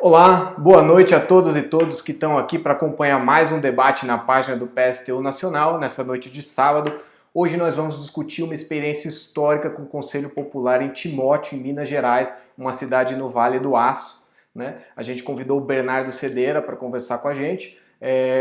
Olá, boa noite a todas e todos que estão aqui para acompanhar mais um debate na página do PSTU Nacional, nessa noite de sábado. Hoje nós vamos discutir uma experiência histórica com o Conselho Popular em Timóteo, em Minas Gerais, uma cidade no Vale do Aço, né? A gente convidou o Bernardo Cedeira para conversar com a gente,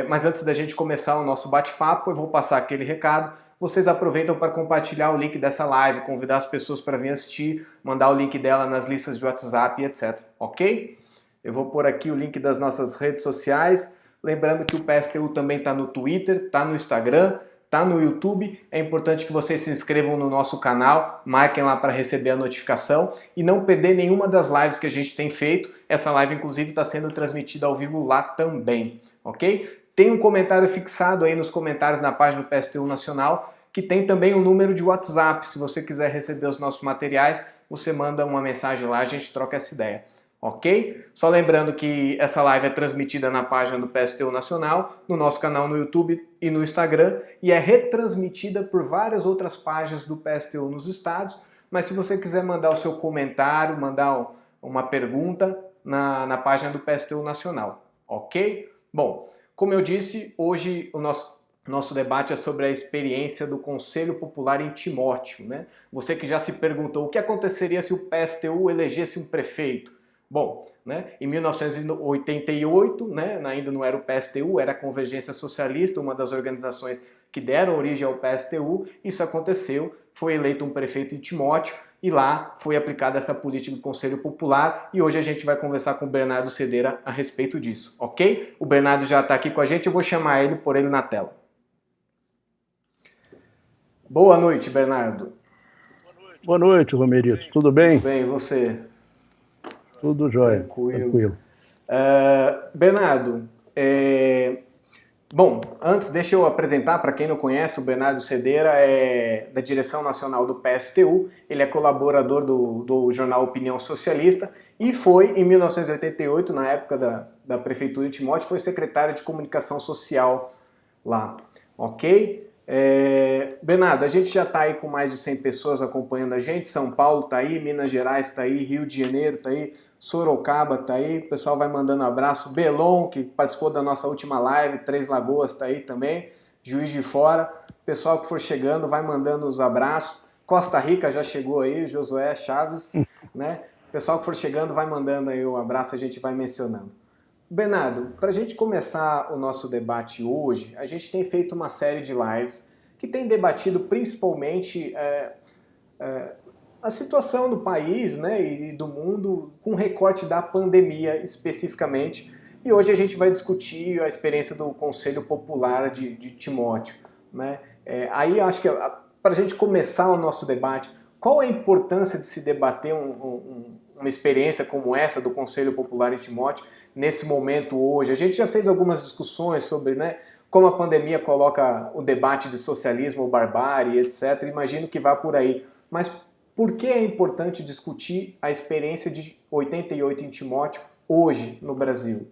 mas antes da gente começar o nosso bate-papo, eu vou passar aquele recado. Vocês aproveitam para compartilhar o link dessa live, convidar as pessoas para vir assistir, mandar o link dela nas listas de WhatsApp, etc. Ok? Eu vou pôr aqui o link das nossas redes sociais. Lembrando que o PSTU também está no Twitter, está no Instagram, está no YouTube. É importante que vocês se inscrevam no nosso canal, marquem lá para receber a notificação e não perder nenhuma das lives que a gente tem feito. Essa live, inclusive, está sendo transmitida ao vivo lá também, ok? Tem um comentário fixado aí nos comentários na página do PSTU Nacional, que tem também um número de WhatsApp. Se você quiser receber os nossos materiais, você manda uma mensagem lá, a gente troca essa ideia. Ok? Só lembrando que essa live é transmitida na página do PSTU Nacional, no nosso canal no YouTube e no Instagram, e é retransmitida por várias outras páginas do PSTU nos estados, mas se você quiser mandar o seu comentário, mandar uma pergunta na página do PSTU Nacional, ok? Bom, como eu disse, hoje o nosso debate é sobre a experiência do Conselho Popular em Timóteo, né? Você que já se perguntou o que aconteceria se o PSTU elegesse um prefeito. Bom, né, em 1988, né, ainda não era o PSTU, era a Convergência Socialista, uma das organizações que deram origem ao PSTU. Isso aconteceu, foi eleito um prefeito em Timóteo e lá foi aplicada essa política do Conselho Popular e hoje a gente vai conversar com o Bernardo Cedeira a respeito disso, ok? O Bernardo já está aqui com a gente, eu vou chamar ele, pôr ele na tela. Boa noite, Bernardo. Boa noite, Romerito. Tudo bem? Tudo bem, e você? Tudo jóia. Tranquilo. Bernardo, bom, antes deixa eu apresentar, para quem não conhece, o Bernardo Cedeira é da direção nacional do PSTU, ele é colaborador do jornal Opinião Socialista e foi, em 1988, na época da Prefeitura de Timóteo, foi secretário de Comunicação Social lá, ok? Bernardo, a gente já está aí com mais de 100 pessoas acompanhando a gente, São Paulo está aí, Minas Gerais está aí, Rio de Janeiro está aí, Sorocaba está aí, o pessoal vai mandando um abraço, Belon, que participou da nossa última live, Três Lagoas está aí também, Juiz de Fora, pessoal que for chegando vai mandando os abraços, Costa Rica já chegou aí, Josué Chaves, né? Pessoal que for chegando vai mandando aí um abraço, a gente vai mencionando. Bernardo, para a gente começar o nosso debate hoje, a gente tem feito uma série de lives que tem debatido principalmente a situação do país, né, e do mundo com recorte da pandemia especificamente. E hoje a gente vai discutir a experiência do Conselho Popular de Timóteo, né? Aí acho que para a gente começar o nosso debate, qual é a importância de se debater uma experiência como essa do Conselho Popular em Timóteo nesse momento hoje? A gente já fez algumas discussões sobre, né, como a pandemia coloca o debate de socialismo ou barbárie, etc. Imagino que vá por aí. Mas por que é importante discutir a experiência de 88 em Timóteo hoje no Brasil?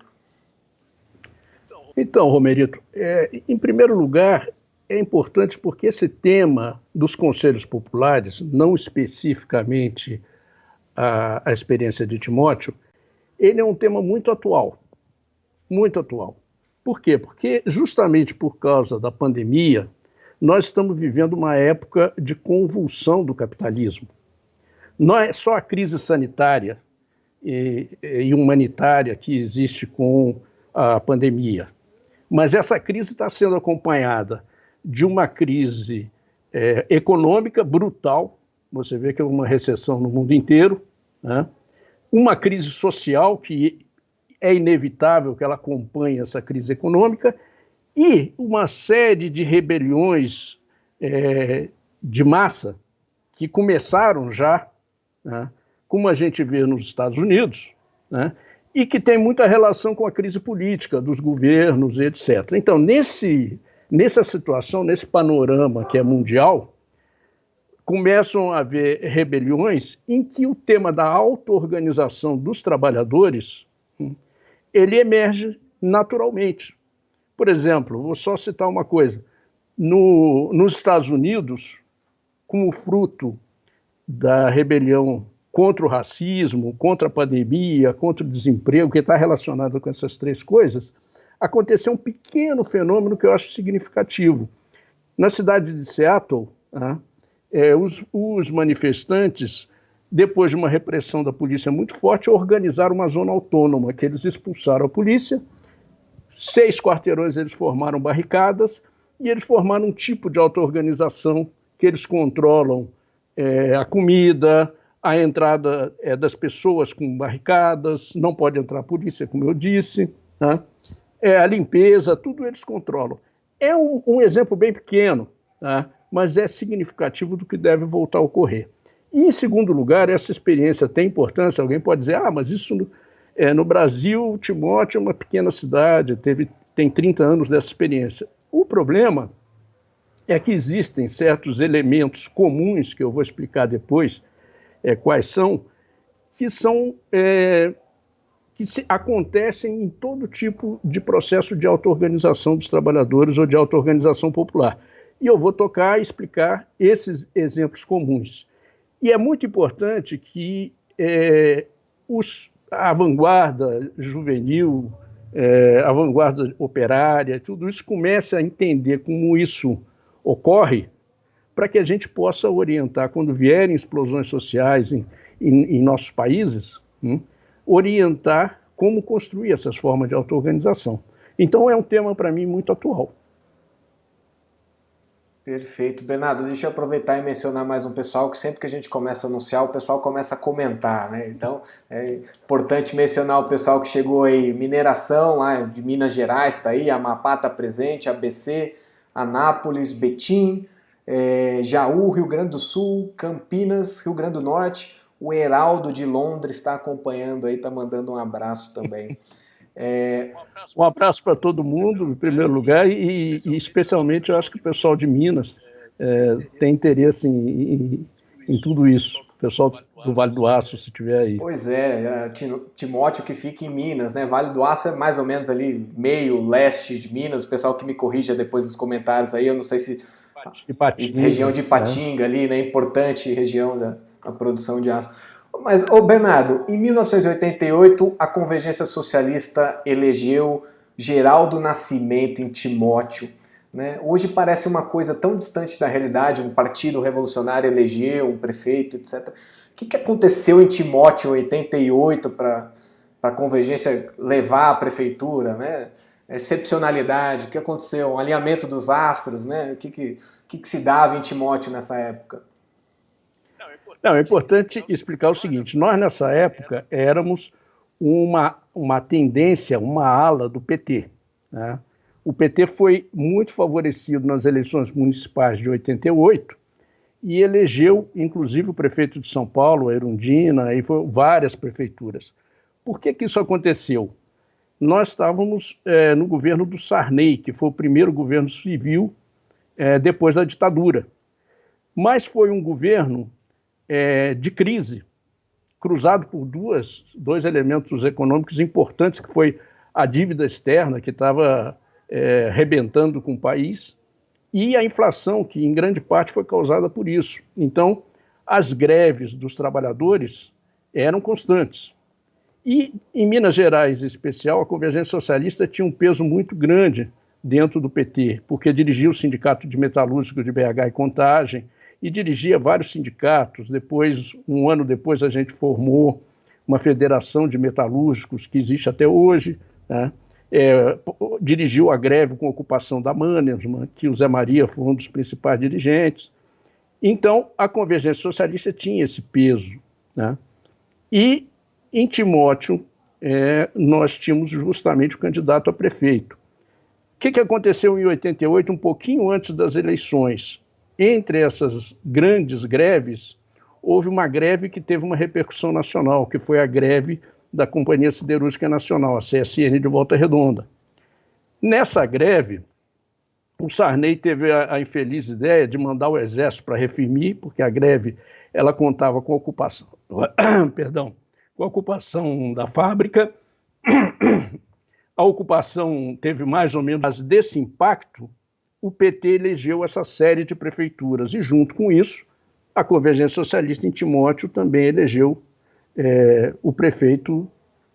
Então, Romerito, em primeiro lugar, é importante porque esse tema dos conselhos populares, não especificamente a experiência de Timóteo, ele é um tema muito atual, muito atual. Por quê? Porque justamente por causa da pandemia, nós estamos vivendo uma época de convulsão do capitalismo. Não é só a crise sanitária e humanitária que existe com a pandemia, mas essa crise está sendo acompanhada de uma crise econômica brutal, você vê que é uma recessão no mundo inteiro, né? Uma crise social que é inevitável que ela acompanhe essa crise econômica e uma série de rebeliões de massa que começaram já, né, como a gente vê nos Estados Unidos, né, e que tem muita relação com a crise política dos governos, etc. Então, nessa situação, nesse panorama que é mundial, começam a haver rebeliões em que o tema da auto-organização dos trabalhadores ele emerge naturalmente. Por exemplo, vou só citar uma coisa. Nos Estados Unidos, como fruto da rebelião contra o racismo, contra a pandemia, contra o desemprego, que está relacionado com essas três coisas, aconteceu um pequeno fenômeno que eu acho significativo. Na cidade de Seattle, os manifestantes, depois de uma repressão da polícia muito forte, organizaram uma zona autônoma, que eles expulsaram a polícia, 6 quarteirões eles formaram barricadas, e eles formaram um tipo de auto-organização que eles controlam a comida, a entrada das pessoas com barricadas, não pode entrar a polícia, como eu disse, né? A limpeza, tudo eles controlam. É um exemplo bem pequeno, tá? Mas é significativo do que deve voltar a ocorrer. E, em segundo lugar, essa experiência tem importância. Alguém pode dizer, mas isso no Brasil, Timóteo é uma pequena cidade, tem 30 anos dessa experiência. O problema é que existem certos elementos comuns, que eu vou explicar depois quais são, que acontecem em todo tipo de processo de auto-organização dos trabalhadores ou de auto-organização popular. E eu vou tocar e explicar esses exemplos comuns. E é muito importante que a vanguarda juvenil, a vanguarda operária, tudo isso comece a entender como isso ocorre, para que a gente possa orientar, quando vierem explosões sociais em nossos países, orientar como construir essas formas de auto-organização. Então, é um tema, para mim, muito atual. Perfeito. Bernardo, deixa eu aproveitar e mencionar mais um pessoal que sempre que a gente começa a anunciar, o pessoal começa a comentar, né? Então, é importante mencionar o pessoal que chegou aí, mineração lá de Minas Gerais está aí, Amapá está presente, ABC, Anápolis, Betim, Jaú, Rio Grande do Sul, Campinas, Rio Grande do Norte, o Heraldo de Londres está acompanhando aí, está mandando um abraço também. Um abraço para todo mundo, em primeiro lugar, e especialmente eu acho que o pessoal de Minas tem interesse em tudo isso. O pessoal do Vale do Aço, se tiver aí. Pois é, Timóteo que fica em Minas, né? Vale do Aço é mais ou menos ali meio leste de Minas, o pessoal que me corrija depois dos comentários aí, eu não sei se... Ipatinga, região de Ipatinga ali, né? Importante região da produção de aço. Mas, Bernardo, em 1988, a Convergência Socialista elegeu Geraldo Nascimento em Timóteo, né? Hoje parece uma coisa tão distante da realidade, um partido revolucionário elegeu um prefeito, etc. O que aconteceu em Timóteo em 88 para a Convergência levar a prefeitura, né? Excepcionalidade, o que aconteceu? Um alinhamento dos astros, né? O que se dava em Timóteo nessa época? Não, é importante explicar o seguinte, nós nessa época éramos uma tendência, uma ala do PT, né? O PT foi muito favorecido nas eleições municipais de 88 e elegeu, inclusive, o prefeito de São Paulo, a Erundina, e várias prefeituras. Por que isso aconteceu? Nós estávamos no governo do Sarney, que foi o primeiro governo civil depois da ditadura. Mas foi um governo de crise, cruzado por dois elementos econômicos importantes, que foi a dívida externa, que estava rebentando com o país, e a inflação, que em grande parte foi causada por isso. Então, as greves dos trabalhadores eram constantes. E, em Minas Gerais, em especial, a Convergência Socialista tinha um peso muito grande dentro do PT, porque dirigia o Sindicato de Metalúrgicos de BH e Contagem, e dirigia vários sindicatos. Depois, um ano depois, a gente formou uma federação de metalúrgicos, que existe até hoje, né? Dirigiu a greve com a ocupação da Mannesmann, que o Zé Maria foi um dos principais dirigentes. Então, a Convergência Socialista tinha esse peso, né? E, em Timóteo, nós tínhamos justamente o candidato a prefeito. O que aconteceu em 88, um pouquinho antes das eleições? Entre essas grandes greves, houve uma greve que teve uma repercussão nacional, que foi a greve da Companhia Siderúrgica Nacional, a CSN de Volta Redonda. Nessa greve, o Sarney teve a infeliz ideia de mandar o Exército para reprimir, porque a greve ela contava com a ocupação, com a ocupação da fábrica. A ocupação teve mais ou menos, mas desse impacto, o PT elegeu essa série de prefeituras e, junto com isso, a Convergência Socialista em Timóteo também elegeu o prefeito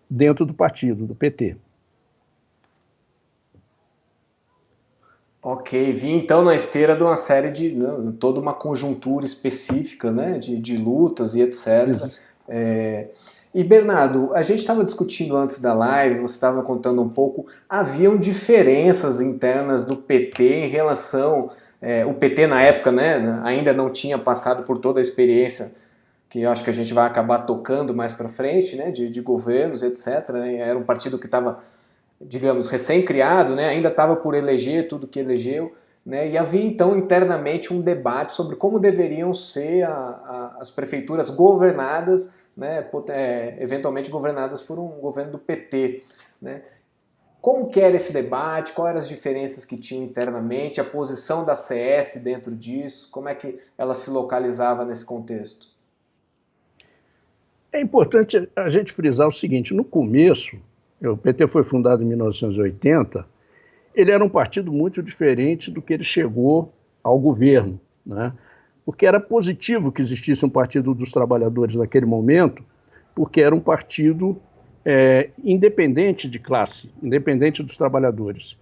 dentro do partido, do PT. Ok, vi então na esteira de uma série de, toda uma conjuntura específica, né, de lutas e etc. E Bernardo, a gente estava discutindo antes da live, você estava contando um pouco, haviam diferenças internas do PT em relação, o PT na época, né, ainda não tinha passado por toda a experiência que eu acho que a gente vai acabar tocando mais para frente, né, de governos, etc. Né, era um partido que estava, digamos, recém-criado, né, ainda estava por eleger tudo que elegeu, né, e havia então internamente um debate sobre como deveriam ser as prefeituras governadas, né, eventualmente governadas por um governo do PT. Né. Como que era esse debate, quais eram as diferenças que tinham internamente, a posição da CS dentro disso, como é que ela se localizava nesse contexto? É importante a gente frisar o seguinte, no começo, o PT foi fundado em 1980, ele era um partido muito diferente do que ele chegou ao governo, né? Porque era positivo que existisse um partido dos trabalhadores naquele momento, porque era um partido independente de classe, independente dos trabalhadores.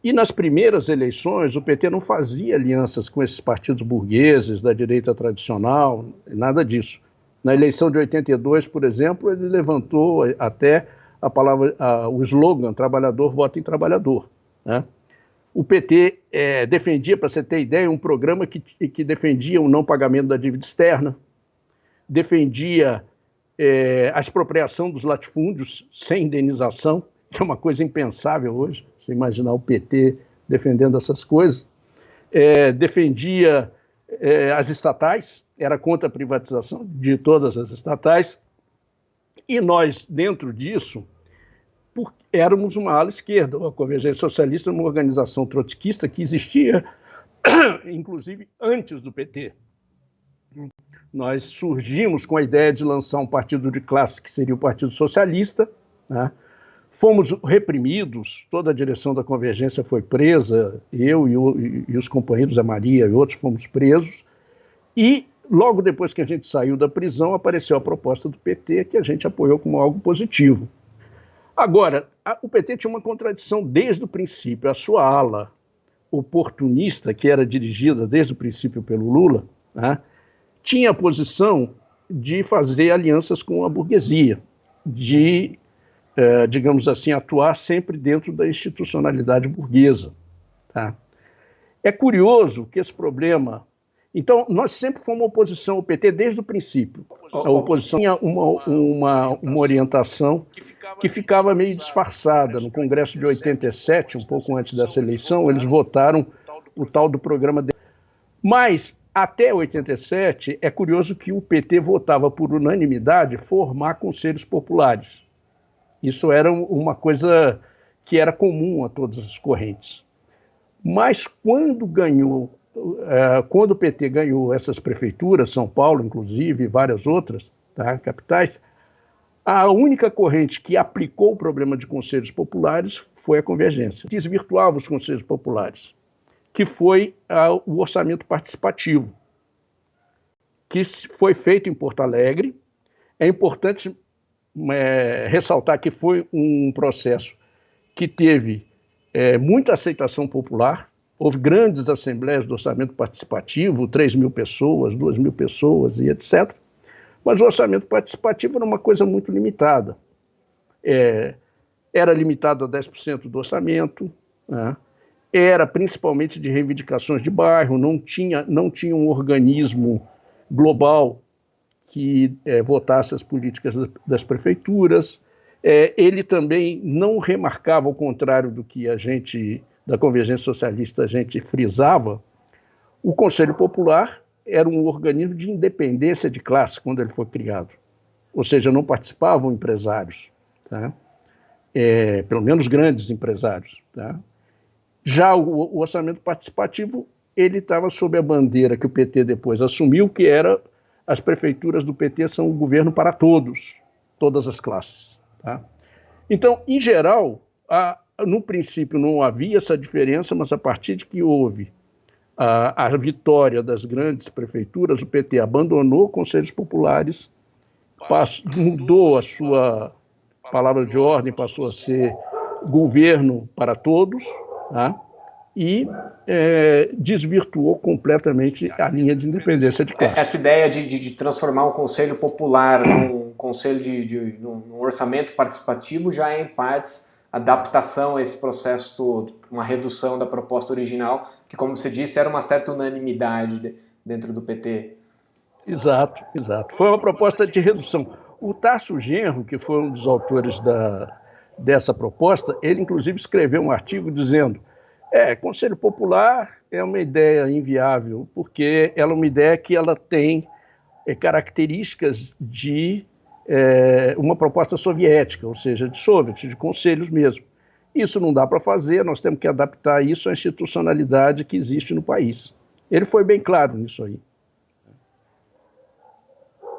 E nas primeiras eleições, o PT não fazia alianças com esses partidos burgueses da direita tradicional, nada disso. Na eleição de 82, por exemplo, ele levantou até a palavra, o slogan "Trabalhador vota em trabalhador", né? O PT defendia, para você ter ideia, um programa que defendia o não pagamento da dívida externa, defendia a expropriação dos latifúndios sem indenização, que é uma coisa impensável hoje, você imaginar o PT defendendo essas coisas, defendia as estatais, era contra a privatização de todas as estatais, e nós, dentro disso, éramos uma ala esquerda, a Convergência Socialista, uma organização trotskista que existia, inclusive, antes do PT. Nós surgimos com a ideia de lançar um partido de classe, que seria o Partido Socialista, né? Fomos reprimidos, toda a direção da Convergência foi presa, eu e os companheiros, a Maria e outros, fomos presos, e logo depois que a gente saiu da prisão, apareceu a proposta do PT, que a gente apoiou como algo positivo. Agora, o PT tinha uma contradição desde o princípio. A sua ala oportunista, que era dirigida desde o princípio pelo Lula, né, tinha a posição de fazer alianças com a burguesia, de, digamos assim, atuar sempre dentro da institucionalidade burguesa. Tá? É curioso que esse problema... Então, nós sempre fomos uma oposição ao PT desde o princípio. A oposição tinha uma orientação que ficava meio disfarçada. No Congresso de 87, um pouco antes dessa eleição, eles votaram o tal do programa... Mas, até 87, é curioso que o PT votava por unanimidade formar conselhos populares. Isso era uma coisa que era comum a todas as correntes. Mas quando o PT ganhou essas prefeituras, São Paulo, inclusive, e várias outras, tá, capitais, a única corrente que aplicou o problema de conselhos populares foi a Convergência. Desvirtuava os conselhos populares, que foi o orçamento participativo, que foi feito em Porto Alegre. É importante ressaltar que foi um processo que teve muita aceitação popular. Houve grandes assembleias do orçamento participativo, 3.000 pessoas, 2.000 pessoas e etc. Mas o orçamento participativo era uma coisa muito limitada. Era limitado a 10% do orçamento, né? Era principalmente de reivindicações de bairro, não tinha um organismo global que votasse as políticas das prefeituras. Ele também não remarcava, ao contrário do que a gente, da Convergência Socialista, a gente frisava, o Conselho Popular era um organismo de independência de classe quando ele foi criado. Ou seja, não participavam empresários, tá? Pelo menos grandes empresários. Tá? Já o orçamento participativo, ele estava sob a bandeira que o PT depois assumiu, que era as prefeituras do PT são o governo para todos, todas as classes. Tá? Então, em geral, no princípio não havia essa diferença, mas a partir de que houve a vitória das grandes prefeituras, o PT abandonou conselhos populares, mudou a sua palavra de ordem, passou a ser governo para todos, tá? E desvirtuou completamente a linha de independência de classe. Essa ideia de transformar um conselho popular num conselho num orçamento participativo já é, em partes, adaptação a esse processo todo, uma redução da proposta original, que, como você disse, era uma certa unanimidade dentro do PT. Exato, exato. Foi uma proposta de redução. O Tarso Genro, que foi um dos autores dessa proposta, ele inclusive escreveu um artigo dizendo: Conselho Popular é uma ideia inviável, porque ela é uma ideia que ela tem características de uma proposta soviética, ou seja, de soviet, de conselhos mesmo. Isso não dá para fazer, nós temos que adaptar isso à institucionalidade que existe no país. Ele foi bem claro nisso aí.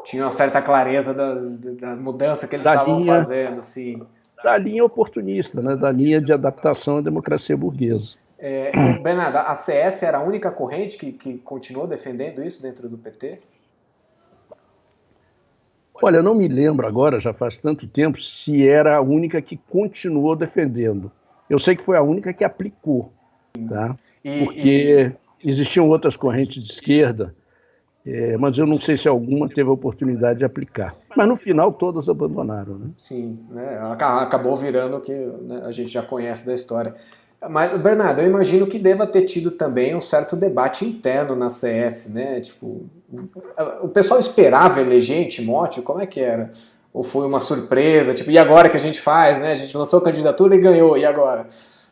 Tinha uma certa clareza da mudança que eles estavam fazendo, sim. Da linha oportunista, né? Da linha de adaptação à democracia burguesa. Bernardo, a CS era a única corrente que continuou defendendo isso dentro do PT? Olha, eu não me lembro agora, já faz tanto tempo, se era a única que continuou defendendo. Eu sei que foi a única que aplicou, tá? Porque existiam outras correntes de esquerda, mas eu não sei se alguma teve a oportunidade de aplicar. Mas no final todas abandonaram, né? Sim, né? Acabou virando o que, né, a gente já conhece da história. Mas, Bernardo, eu imagino que deva ter tido também um certo debate interno na CS, né? Tipo, o pessoal esperava eleger Timóteo? Como é que era? Ou foi uma surpresa? Tipo, e agora que a gente faz, né? A gente lançou a candidatura e ganhou, e agora?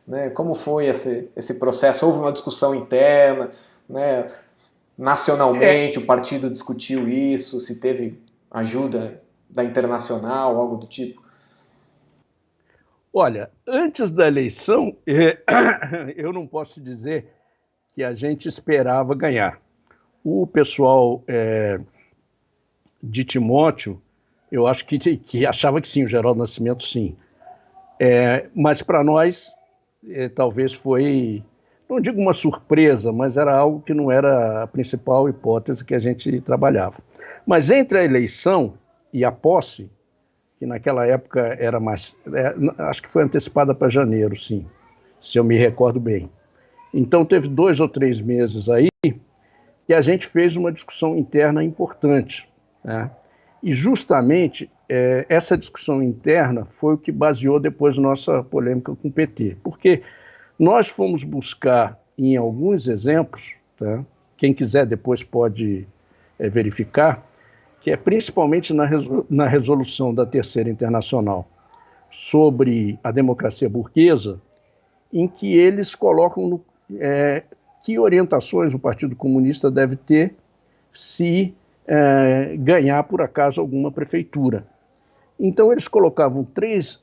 Né? Como foi esse processo? Houve uma discussão interna, né? Nacionalmente, o partido discutiu isso, se teve ajuda da Internacional, algo do tipo? Olha, antes da eleição, eu não posso dizer que a gente esperava ganhar. O pessoal de Timóteo, eu acho que achava que sim, o Geraldo Nascimento sim. Mas para nós, talvez foi, não digo uma surpresa, mas era algo que não era a principal hipótese que a gente trabalhava. Mas entre a eleição e a posse, que naquela época era mais... acho que foi antecipada para janeiro, sim, se eu me recordo bem. Então teve 2 ou 3 meses aí que a gente fez uma discussão interna importante, né? E justamente essa discussão interna foi o que baseou depois nossa polêmica com o PT. Porque nós fomos buscar em alguns exemplos, tá? Quem quiser depois pode verificar, que é principalmente na resolução da Terceira Internacional sobre a democracia burguesa, em que eles colocam que orientações o Partido Comunista deve ter se ganhar, por acaso, alguma prefeitura. Então, eles colocavam 3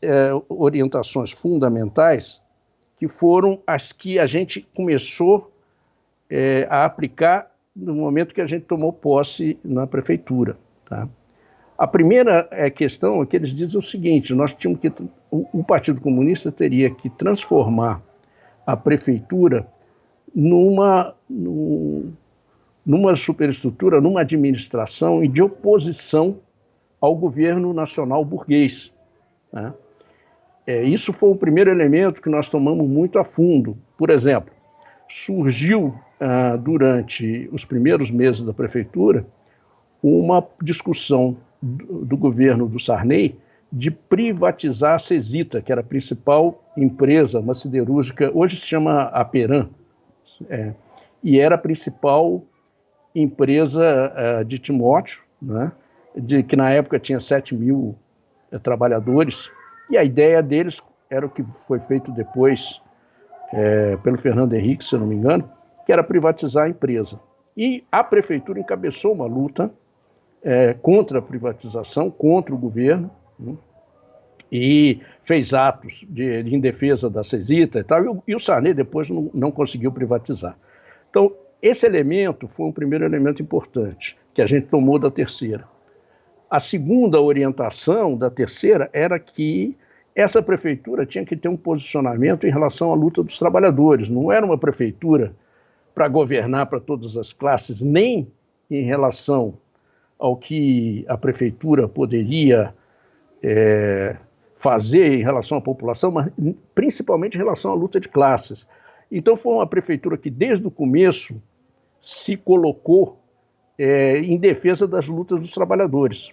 orientações fundamentais, que foram as que a gente começou a aplicar no momento que a gente tomou posse na prefeitura. Tá? A primeira questão é que eles dizem o seguinte: o Partido Comunista teria que transformar a prefeitura numa superestrutura, numa administração de oposição ao governo nacional burguês. Né? Isso foi o primeiro elemento que nós tomamos muito a fundo. Por exemplo, surgiu durante os primeiros meses da prefeitura uma discussão do governo do Sarney de privatizar a Cesita, que era a principal empresa, uma siderúrgica, hoje se chama Aperam, e era a principal empresa de Timóteo, né, que na época tinha 7 mil trabalhadores, e a ideia deles era o que foi feito depois pelo Fernando Henrique, se eu não me engano, que era privatizar a empresa. E a prefeitura encabeçou uma luta contra a privatização, contra o governo, né, e fez atos em defesa da Cesita e tal, e o Sarney depois não conseguiu privatizar. Então, esse elemento foi um primeiro elemento importante, que a gente tomou da terceira. A segunda orientação da terceira era que essa prefeitura tinha que ter um posicionamento em relação à luta dos trabalhadores. Não era uma prefeitura para governar para todas as classes, nem em relação ao que a prefeitura poderia fazer em relação à população, mas principalmente em relação à luta de classes. Então foi uma prefeitura que desde o começo se colocou em defesa das lutas dos trabalhadores.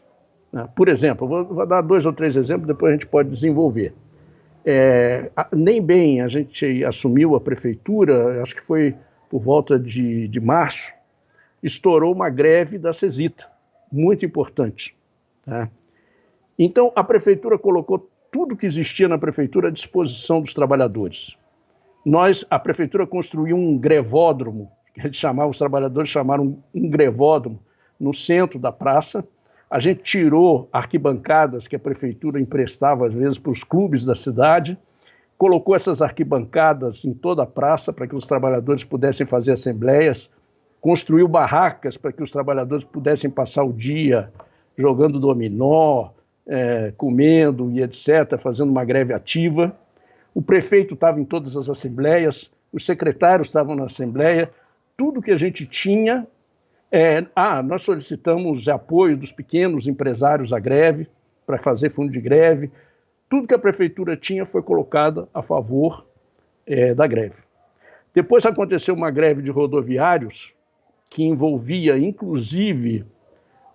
Por exemplo, vou dar 2 ou 3 exemplos, depois a gente pode desenvolver. Nem bem a gente assumiu a prefeitura, acho que foi por volta de março, estourou uma greve da CESITA, muito importante. Tá? Então, a prefeitura colocou tudo que existia na prefeitura à disposição dos trabalhadores. A prefeitura construiu um grevódromo, que os trabalhadores chamaram um grevódromo, no centro da praça. A gente tirou arquibancadas que a prefeitura emprestava, às vezes, para os clubes da cidade, colocou essas arquibancadas em toda a praça para que os trabalhadores pudessem fazer assembleias, construiu barracas para que os trabalhadores pudessem passar o dia jogando dominó, comendo e etc., fazendo uma greve ativa. O prefeito estava em todas as assembleias, os secretários estavam na assembleia, tudo que a gente tinha. Nós solicitamos apoio dos pequenos empresários à greve, para fazer fundo de greve. Tudo que a prefeitura tinha foi colocado a favor da greve. Depois aconteceu uma greve de rodoviários, que envolvia, inclusive,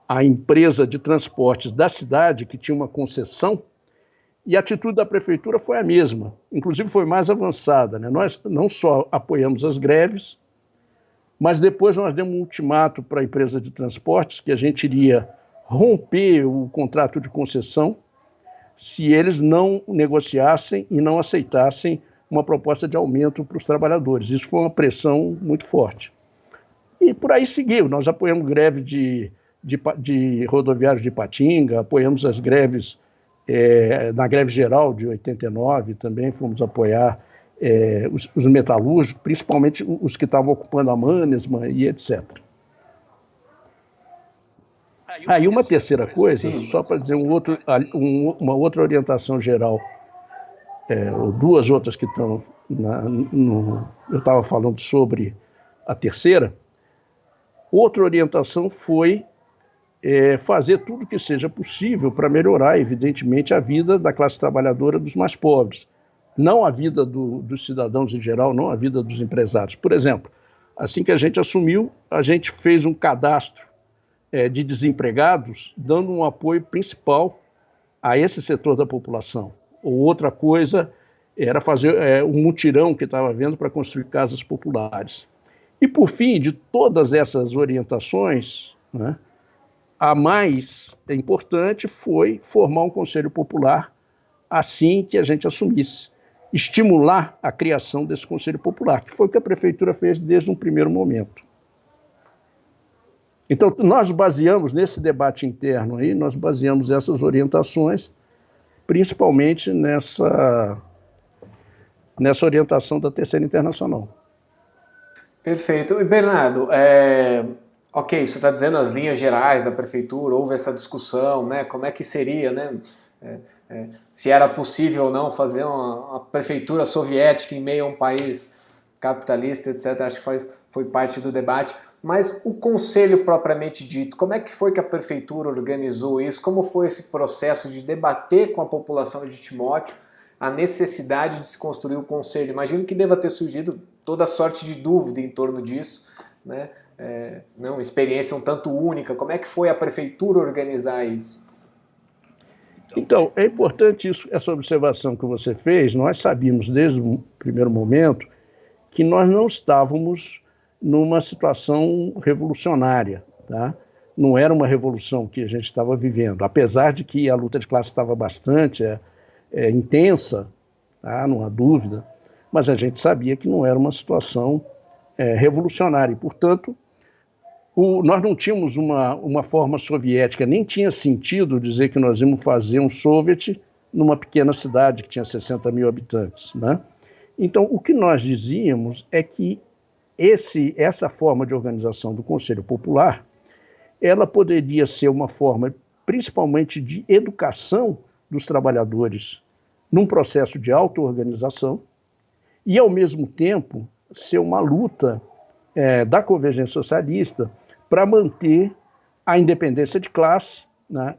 a empresa de transportes da cidade, que tinha uma concessão, e a atitude da prefeitura foi a mesma, inclusive foi mais avançada, né? Nós não só apoiamos as greves, mas depois nós demos um ultimato para a empresa de transportes que a gente iria romper o contrato de concessão se eles não negociassem e não aceitassem uma proposta de aumento para os trabalhadores. Isso foi uma pressão muito forte. E por aí seguiu, nós apoiamos greve de rodoviários de Ipatinga, apoiamos as greves, na greve geral de 89 também fomos apoiar os metalúrgicos, principalmente os que estavam ocupando a Mannesmann e etc. Aí uma terceira coisa, sim, só para dizer uma outra orientação geral, ou 2 outras que estão eu estava falando sobre a terceira. Outra orientação foi fazer tudo que seja possível para melhorar, evidentemente, a vida da classe trabalhadora dos mais pobres. Não a vida dos cidadãos em geral, não a vida dos empresários. Por exemplo, assim que a gente assumiu, a gente fez um cadastro de desempregados, dando um apoio principal a esse setor da população. Ou outra coisa era fazer um mutirão que estava havendo para construir casas populares. E, por fim, de todas essas orientações, né, a mais importante foi formar um Conselho Popular assim que a gente assumisse. Estimular a criação desse Conselho Popular, que foi o que a prefeitura fez desde um primeiro momento. Então, nós baseamos, nesse debate interno aí, nós baseamos essas orientações, principalmente nessa orientação da Terceira Internacional. Perfeito. E, Bernardo, ok, você está dizendo as linhas gerais da prefeitura, houve essa discussão, né? Como é que seria, né? Se era possível ou não fazer uma prefeitura soviética em meio a um país capitalista, etc. Acho que foi parte do debate. Mas o conselho propriamente dito, como é que foi que a prefeitura organizou isso? Como foi esse processo de debater com a população de Timóteo a necessidade de se construir o conselho? Imagino que deva ter surgido toda sorte de dúvida em torno disso, né? Uma experiência um tanto única. Como é que foi a prefeitura organizar isso? Então, é importante essa observação que você fez. Nós sabíamos desde o primeiro momento que nós não estávamos numa situação revolucionária, tá? Não era uma revolução que a gente estava vivendo, apesar de que a luta de classe estava bastante intensa, tá? Não há dúvida, mas a gente sabia que não era uma situação revolucionária e, portanto, nós não tínhamos uma forma soviética, nem tinha sentido dizer que nós íamos fazer um soviet numa pequena cidade que tinha 60 mil habitantes, né? Então, o que nós dizíamos é que essa forma de organização do Conselho Popular, ela poderia ser uma forma, principalmente, de educação dos trabalhadores num processo de auto-organização e, ao mesmo tempo, ser uma luta da Convergência Socialista para manter a independência de classe, né,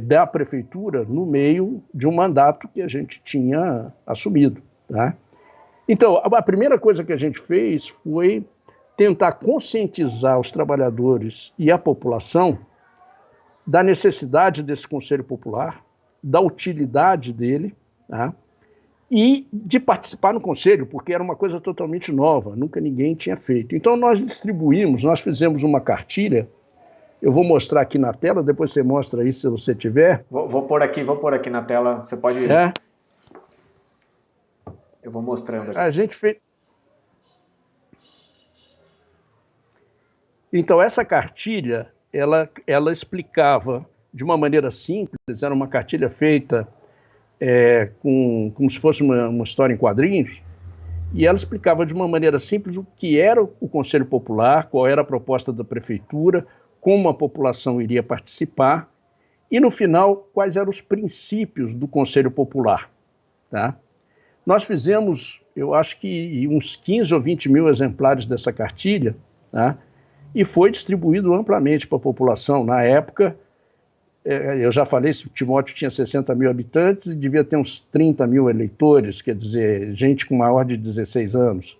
da prefeitura no meio de um mandato que a gente tinha assumido. Tá? Então, a primeira coisa que a gente fez foi tentar conscientizar os trabalhadores e a população da necessidade desse Conselho Popular, da utilidade dele, tá? E de participar no Conselho, porque era uma coisa totalmente nova, nunca ninguém tinha feito. Então nós distribuímos, nós fizemos uma cartilha, eu vou mostrar aqui na tela, depois você mostra aí se você tiver. Vou pôr aqui na tela, você pode... Eu vou mostrando aqui. A gente fez... Então essa cartilha, ela explicava de uma maneira simples, era uma cartilha feita como se fosse uma história em quadrinhos, e ela explicava de uma maneira simples o que era o Conselho Popular, qual era a proposta da prefeitura, como a população iria participar, e no final, quais eram os princípios do Conselho Popular. Tá? Nós fizemos, eu acho que uns 15 ou 20 mil exemplares dessa cartilha, tá? E foi distribuído amplamente para a população. Na época, eu já falei, se o Timóteo tinha 60 mil habitantes, devia ter uns 30 mil eleitores, quer dizer, gente com maior de 16 anos,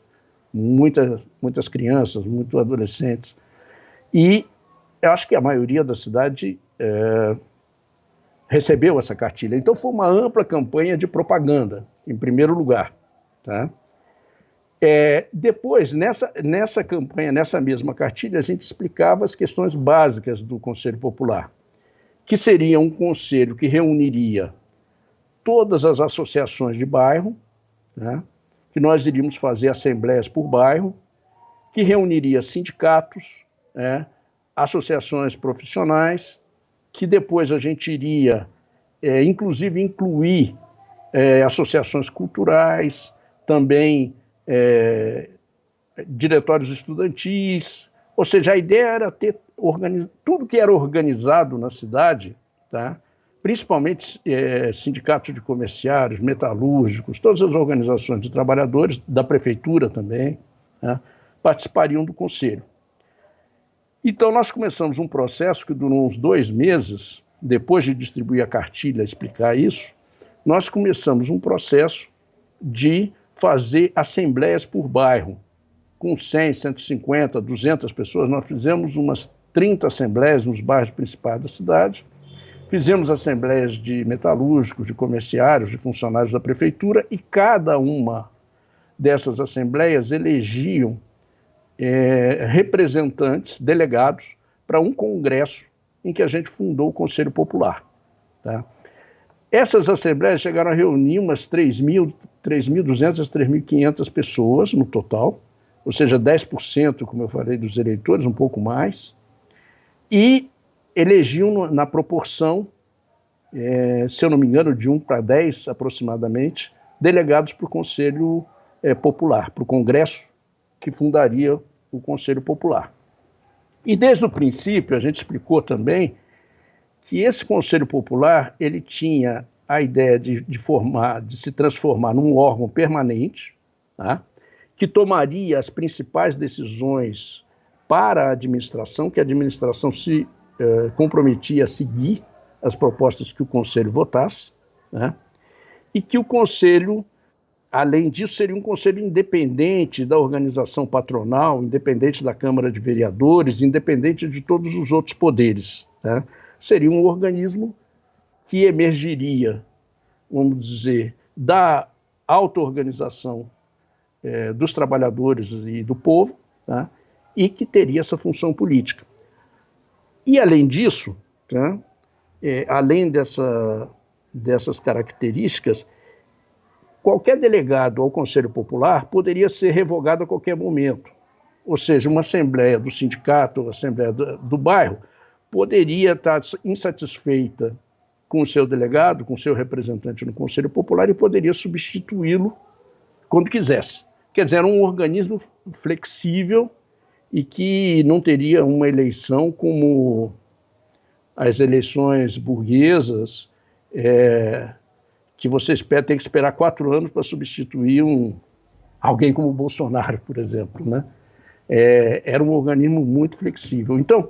muitas crianças, muitos adolescentes. E eu acho que a maioria da cidade recebeu essa cartilha. Então foi uma ampla campanha de propaganda, em primeiro lugar. Tá? Depois, nessa campanha, nessa mesma cartilha, a gente explicava as questões básicas do Conselho Popular, que seria um conselho que reuniria todas as associações de bairro, né, que nós iríamos fazer assembleias por bairro, que reuniria sindicatos, associações profissionais, que depois a gente iria, inclusive, incluir associações culturais, também diretórios estudantis, ou seja, a ideia era ter tudo que era organizado na cidade, tá? Principalmente sindicatos de comerciários, metalúrgicos, todas as organizações de trabalhadores, da prefeitura também, tá? Participariam do conselho. Então nós começamos um processo que durou uns 2 meses, depois de distribuir a cartilha, explicar isso, nós começamos um processo de fazer assembleias por bairro, com 100, 150, 200 pessoas. Nós fizemos umas 30 assembleias nos bairros principais da cidade, fizemos assembleias de metalúrgicos, de comerciários, de funcionários da prefeitura, e cada uma dessas assembleias elegiam representantes, delegados, para um congresso em que a gente fundou o Conselho Popular. Tá? Essas assembleias chegaram a reunir umas 3.200 a 3.500 pessoas no total, ou seja, 10%, como eu falei, dos eleitores, um pouco mais, e elegiam na proporção, se eu não me engano, de 1 para 10 aproximadamente, delegados para o Conselho Popular, para o Congresso que fundaria o Conselho Popular. E desde o princípio a gente explicou também que esse Conselho Popular ele tinha a ideia de se transformar num órgão permanente, tá? Que tomaria as principais decisões para a administração, que a administração se comprometia a seguir as propostas que o Conselho votasse, né? E que o Conselho, além disso, seria um conselho independente da organização patronal, independente da Câmara de Vereadores, independente de todos os outros poderes, né? Seria um organismo que emergiria, vamos dizer, da auto-organização dos trabalhadores e do povo, tá? E que teria essa função política. E, além disso, tá? Além dessas características, qualquer delegado ao Conselho Popular poderia ser revogado a qualquer momento. Ou seja, uma assembleia do sindicato, uma assembleia do bairro, poderia estar insatisfeita com o seu delegado, com o seu representante no Conselho Popular e poderia substituí-lo quando quisesse. Quer dizer, era um organismo flexível e que não teria uma eleição como as eleições burguesas, que você tem que esperar 4 anos para substituir alguém como o Bolsonaro, por exemplo, né? era um organismo muito flexível. Então,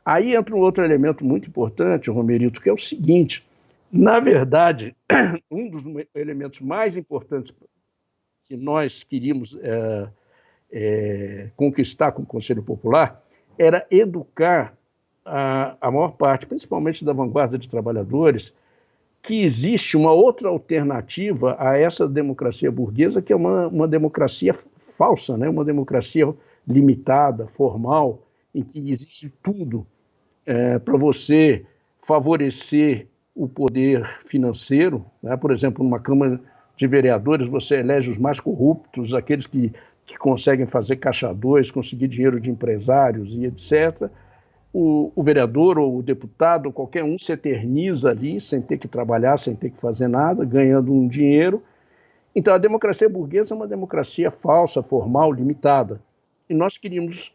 aí entra um outro elemento muito importante, Romerito, que é o seguinte: na verdade, um dos elementos mais importantes que nós queríamos conquistar com o Conselho Popular era educar a maior parte, principalmente da vanguarda de trabalhadores, que existe uma outra alternativa a essa democracia burguesa, que é uma democracia falsa, né? Uma democracia limitada, formal, em que existe tudo para você favorecer o poder financeiro, né? Por exemplo, numa Câmara de Vereadores, você elege os mais corruptos, aqueles que conseguem fazer caixa dois, conseguir dinheiro de empresários e etc. O vereador ou o deputado, ou qualquer um, se eterniza ali, sem ter que trabalhar, sem ter que fazer nada, ganhando um dinheiro. Então, a democracia burguesa é uma democracia falsa, formal, limitada. E nós queríamos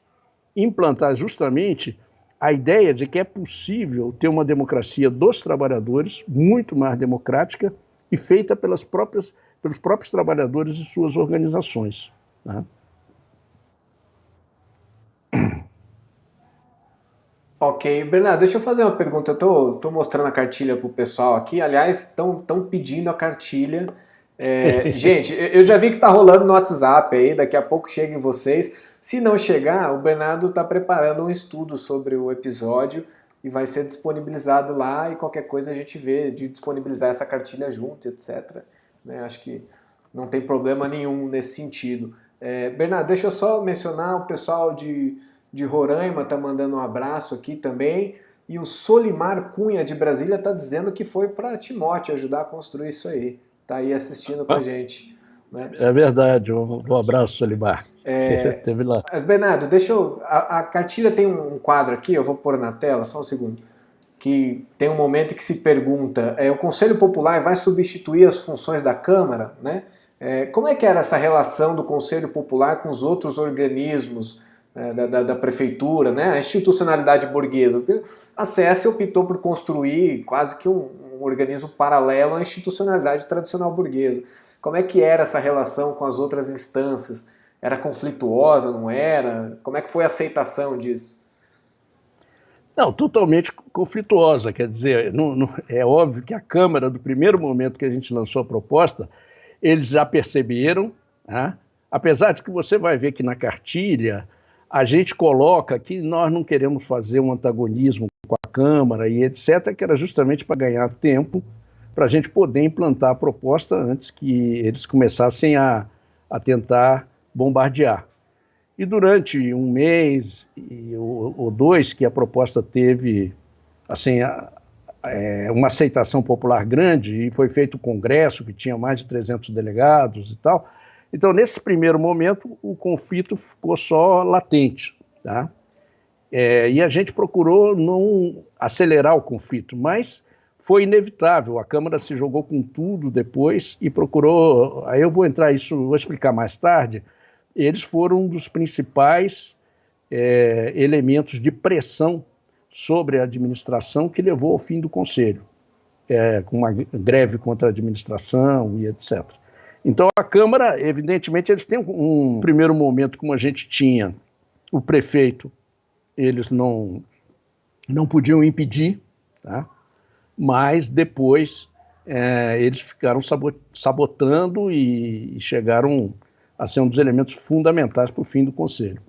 implantar justamente a ideia de que é possível ter uma democracia dos trabalhadores, muito mais democrática e feita pelos próprios trabalhadores e suas organizações, né? Ok, Bernardo, deixa eu fazer uma pergunta. Eu tô mostrando a cartilha pro pessoal aqui. Aliás, estão pedindo a cartilha. Gente, eu já vi que tá rolando no WhatsApp aí, daqui a pouco chega em vocês. Se não chegar, o Bernardo está preparando um estudo sobre o episódio e vai ser disponibilizado lá, e qualquer coisa a gente vê de disponibilizar essa cartilha junto, etc. Né? Acho que não tem problema nenhum nesse sentido. Bernardo, deixa eu só mencionar o pessoal de Roraima está mandando um abraço aqui também. E o Solimar Cunha, de Brasília, está dizendo que foi para Timóteo ajudar a construir isso aí. Está aí assistindo com a gente. Né? É verdade. Um abraço, Solimar. Teve lá. Mas, Bernardo, deixa eu... A cartilha tem um quadro aqui, eu vou pôr na tela, só um segundo. Que tem um momento que se pergunta, o Conselho Popular vai substituir as funções da Câmara? Né? Como é que era essa relação do Conselho Popular com os outros organismos da prefeitura, né? A institucionalidade burguesa? A CS optou por construir quase que um organismo paralelo à institucionalidade tradicional burguesa. Como é que era essa relação com as outras instâncias? Era conflituosa, não era? Como é que foi a aceitação disso? Não, totalmente conflituosa. Quer dizer, é óbvio que a Câmara, do primeiro momento que a gente lançou a proposta, eles já perceberam, né? Apesar de que você vai ver que na cartilha a gente coloca que nós não queremos fazer um antagonismo com a Câmara e etc., que era justamente para ganhar tempo, para a gente poder implantar a proposta antes que eles começassem a tentar bombardear. E durante um mês ou dois que a proposta teve assim, uma aceitação popular grande, e foi feito um congresso que tinha mais de 300 delegados e tal. Então, nesse primeiro momento, o conflito ficou só latente, tá? E a gente procurou não acelerar o conflito, mas foi inevitável. A Câmara se jogou com tudo depois e procurou... Aí eu vou entrar isso, vou explicar mais tarde. Eles foram um dos principais elementos de pressão sobre a administração que levou ao fim do Conselho, com uma greve contra a administração e etc. Então, a Câmara, evidentemente, eles têm um primeiro momento, como a gente tinha o prefeito, eles não podiam impedir, tá? Mas depois eles ficaram sabotando e chegaram a ser um dos elementos fundamentais para o fim do Conselho.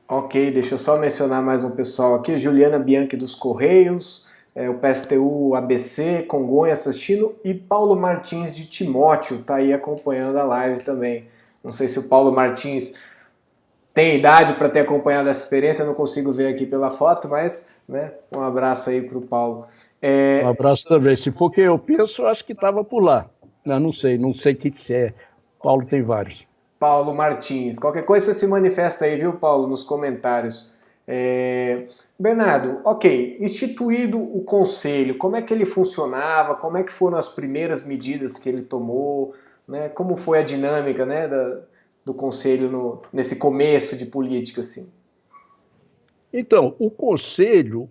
Ok, deixa eu só mencionar mais um pessoal aqui. Juliana Bianchi dos Correios, o PSTU ABC, Congonha assistindo, e Paulo Martins de Timóteo está aí acompanhando a live também. Não sei se o Paulo Martins tem idade para ter acompanhado essa experiência, eu não consigo ver aqui pela foto, mas né, um abraço aí para o Paulo. Um abraço também. Se for quem eu penso, eu acho que estava por lá. Eu não sei que se é. Paulo tem vários. Paulo Martins. Qualquer coisa você se manifesta aí, viu, Paulo, nos comentários. Bernardo, ok, instituído o conselho, como é que ele funcionava, como é que foram as primeiras medidas que ele tomou, né? Como foi a dinâmica, né, do conselho nesse começo de política, assim? Então, o conselho,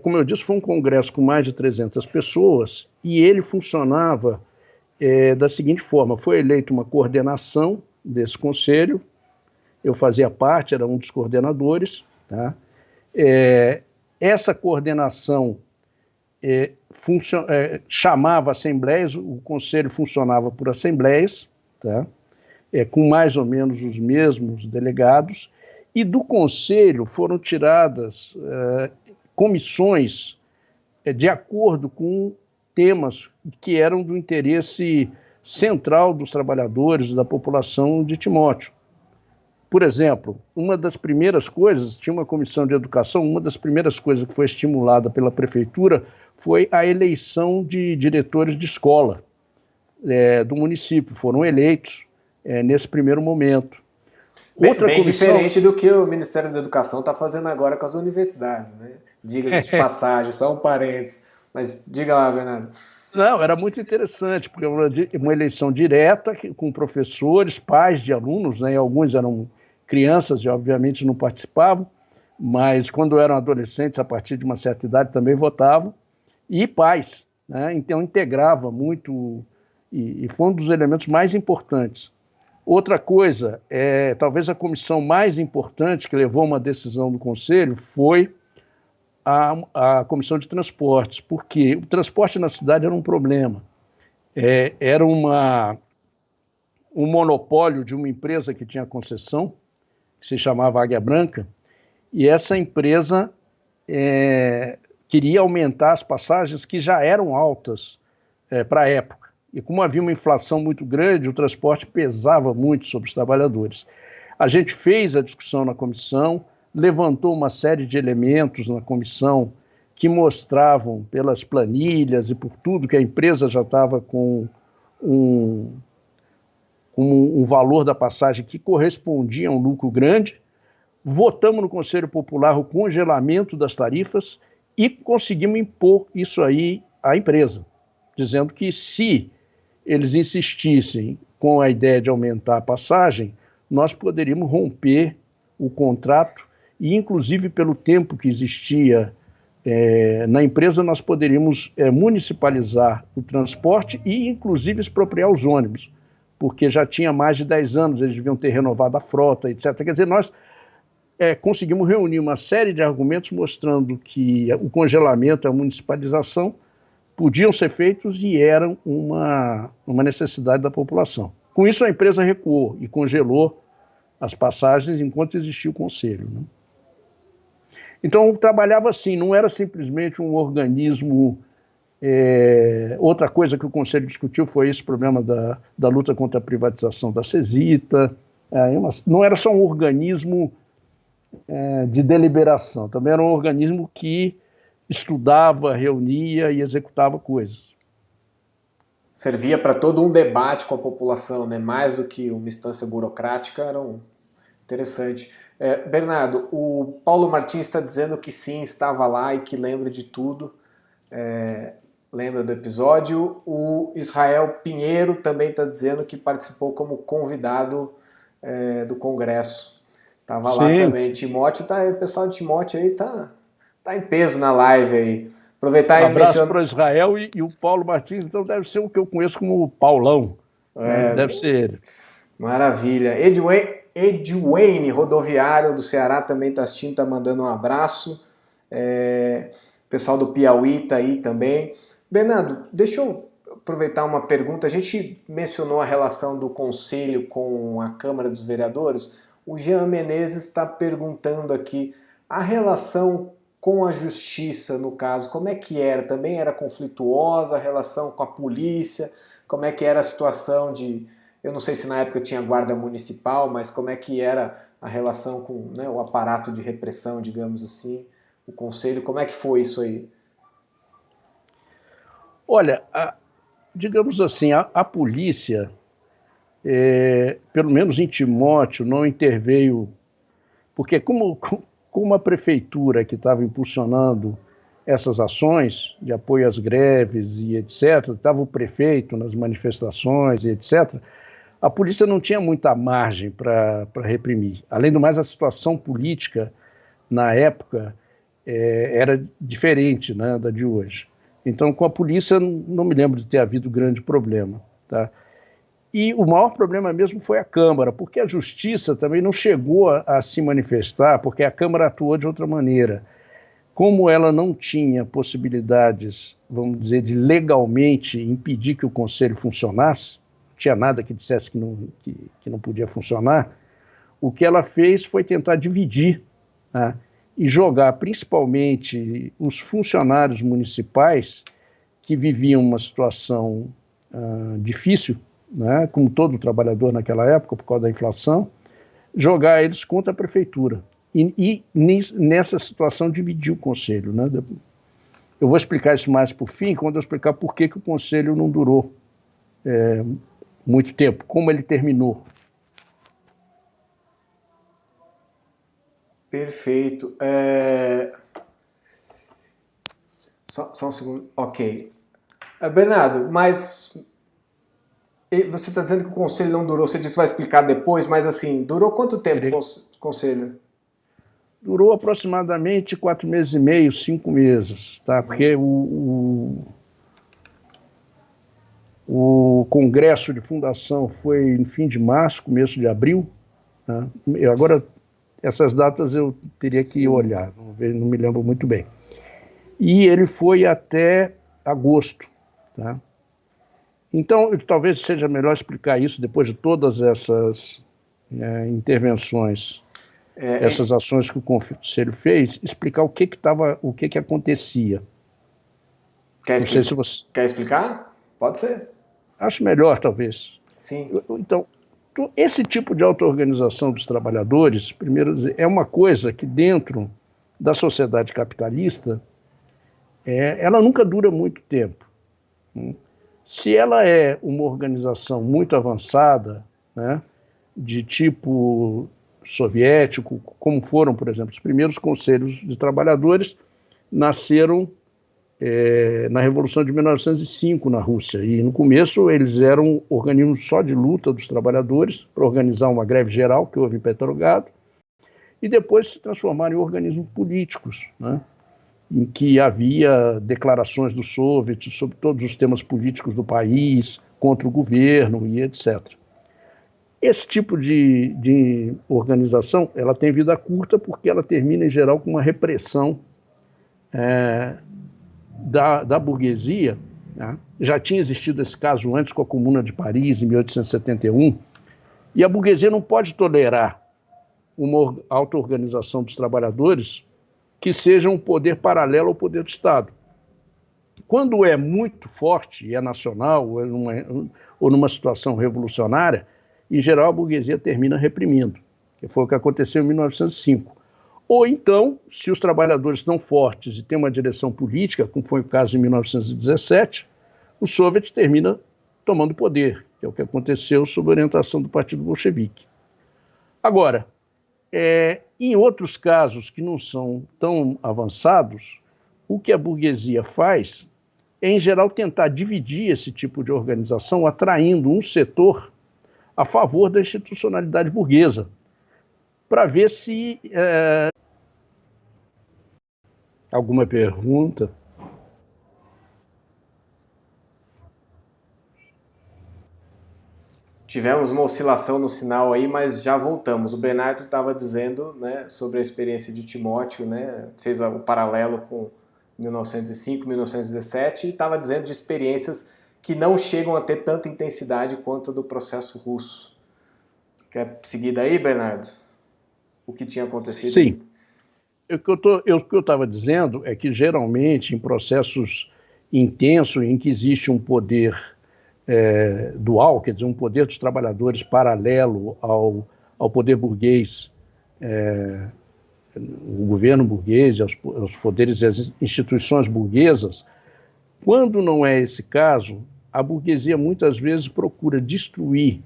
como eu disse, foi um congresso com mais de 300 pessoas e ele funcionava da seguinte forma: foi eleita uma coordenação desse conselho, eu fazia parte, era um dos coordenadores, tá? Essa coordenação chamava assembleias, o conselho funcionava por assembleias, tá? Com mais ou menos os mesmos delegados, e do conselho foram tiradas comissões de acordo com temas que eram do interesse central dos trabalhadores, da população de Timóteo. Por exemplo, uma das primeiras coisas, tinha uma comissão de educação, uma das primeiras coisas que foi estimulada pela prefeitura foi a eleição de diretores de escola do município. Foram eleitos nesse primeiro momento. Bem diferente do que o Ministério da Educação está fazendo agora com as universidades, né? Diga-se de passagem, só um parênteses. Mas diga lá, Bernardo. Não, era muito interessante, porque uma eleição direta com professores, pais de alunos, né? Alguns eram crianças e obviamente não participavam, mas quando eram adolescentes, a partir de uma certa idade, também votavam, e pais, né? Então integrava muito, e foi um dos elementos mais importantes. Outra coisa, talvez a comissão mais importante que levou uma decisão do Conselho foi a Comissão de Transportes, porque o transporte na cidade era um problema. Era um monopólio de uma empresa que tinha concessão, que se chamava Águia Branca, e essa empresa queria aumentar as passagens que já eram altas para a época. E como havia uma inflação muito grande, o transporte pesava muito sobre os trabalhadores. A gente fez a discussão na comissão, levantou uma série de elementos na comissão que mostravam pelas planilhas e por tudo que a empresa já estava com um valor da passagem que correspondia a um lucro grande. Votamos no Conselho Popular o congelamento das tarifas e conseguimos impor isso aí à empresa, dizendo que se eles insistissem com a ideia de aumentar a passagem, nós poderíamos romper o contrato e, inclusive, pelo tempo que existia na empresa, nós poderíamos municipalizar o transporte e, inclusive, expropriar os ônibus, porque já tinha mais de 10 anos, eles deviam ter renovado a frota, etc. Quer dizer, nós conseguimos reunir uma série de argumentos mostrando que o congelamento e a municipalização podiam ser feitos e eram uma necessidade da população. Com isso, a empresa recuou e congelou as passagens enquanto existia o conselho, né? Então, trabalhava assim, não era simplesmente um organismo. Outra coisa que o conselho discutiu foi esse problema da luta contra a privatização da Cesita. Não era só um organismo de deliberação, também era um organismo que estudava, reunia e executava coisas. Servia para todo um debate com a população, né? Mais do que uma instância burocrática, era interessante. Bernardo, o Paulo Martins está dizendo que sim, estava lá e que lembra de tudo, lembra do episódio. O Israel Pinheiro também está dizendo que participou como convidado do Congresso. Estava lá também. Timóteo, o pessoal de Timóteo aí tá em peso na live aí. Aproveitar um abraço para Israel e o Paulo Martins, então deve ser o que eu conheço como Paulão. Deve ser ele. Maravilha. Edwayne, rodoviário do Ceará, também está assistindo, está mandando um abraço. O pessoal do Piauí está aí também. Bernardo, deixa eu aproveitar uma pergunta. A gente mencionou a relação do Conselho com a Câmara dos Vereadores. O Jean Menezes está perguntando aqui, a relação com a Justiça, no caso, como é que era? Também era conflituosa a relação com a polícia? Como é que era a situação de... Eu não sei se na época tinha guarda municipal, mas como é que era a relação com, né, o aparato de repressão, digamos assim, o Conselho? Como é que foi isso aí? Olha, digamos assim, a polícia, pelo menos em Timóteo, não interveio, porque como a prefeitura que estava impulsionando essas ações de apoio às greves e etc., estava o prefeito nas manifestações e etc., a polícia não tinha muita margem para reprimir. Além do mais, a situação política na época era diferente, né, da de hoje. Então, com a polícia, não me lembro de ter havido grande problema. tá? E o maior problema mesmo foi a Câmara, porque a Justiça também não chegou a se manifestar, porque a Câmara atuou de outra maneira. Como ela não tinha possibilidades, vamos dizer, de legalmente impedir que o Conselho funcionasse, não tinha nada que dissesse que não podia funcionar, o que ela fez foi tentar dividir, né, e jogar principalmente os funcionários municipais que viviam uma situação difícil, né, como todo trabalhador naquela época, por causa da inflação, jogar eles contra a prefeitura. E nessa situação dividir o Conselho. Né? Eu vou explicar isso mais por fim, quando eu explicar por que o Conselho não durou muito tempo, como ele terminou. Perfeito. Só um segundo. Ok. Bernardo, mas você está dizendo que o Conselho não durou, você disse que vai explicar depois, mas assim, durou quanto tempo o Conselho? Durou aproximadamente 4 meses e meio, 5 meses, tá? Porque o congresso de fundação foi em fim de março, começo de abril. Tá? Agora, essas datas eu teria que olhar, não me lembro muito bem. E ele foi até agosto. Tá? Então, talvez seja melhor explicar isso depois de todas essas intervenções, essas ações que o Conselho fez, explicar o que acontecia. Quer explicar? Pode ser. Acho melhor, talvez. Sim. Então, esse tipo de auto-organização dos trabalhadores, primeiro, é uma coisa que dentro da sociedade capitalista, ela nunca dura muito tempo. Se ela é uma organização muito avançada, né, de tipo soviético, como foram, por exemplo, os primeiros conselhos de trabalhadores, nasceram na Revolução de 1905 na Rússia. E no começo eles eram organismos só de luta dos trabalhadores para organizar uma greve geral que houve em Petrogrado, e depois se transformaram em organismos políticos, né, em que havia declarações do Soviet sobre todos os temas políticos do país, contra o governo e etc. Esse tipo de organização ela tem vida curta porque ela termina, em geral, com uma repressão da burguesia. Né? Já tinha existido esse caso antes com a Comuna de Paris, em 1871, e a burguesia não pode tolerar uma auto-organização dos trabalhadores que seja um poder paralelo ao poder do Estado. Quando é muito forte, e é nacional, ou numa situação revolucionária, em geral a burguesia termina reprimindo, que foi o que aconteceu em 1905. Ou então, se os trabalhadores estão fortes e têm uma direção política, como foi o caso em 1917, o Soviet termina tomando poder, que é o que aconteceu sob a orientação do Partido Bolchevique. Agora, em outros casos que não são tão avançados, o que a burguesia faz é, em geral, tentar dividir esse tipo de organização, atraindo um setor a favor da institucionalidade burguesa, para ver se... Alguma pergunta? Tivemos uma oscilação no sinal aí, mas já voltamos. O Bernardo estava dizendo, né, sobre a experiência de Timóteo, né, fez o paralelo com 1905, 1917, e estava dizendo de experiências que não chegam a ter tanta intensidade quanto a do processo russo. Quer seguir daí, Bernardo? O que tinha acontecido? Sim. O que eu estava dizendo é que, geralmente, em processos intensos, em que existe um poder dual, quer dizer, um poder dos trabalhadores paralelo ao poder burguês, o governo burguês, aos poderes e às instituições burguesas, quando não é esse caso, a burguesia muitas vezes procura destruir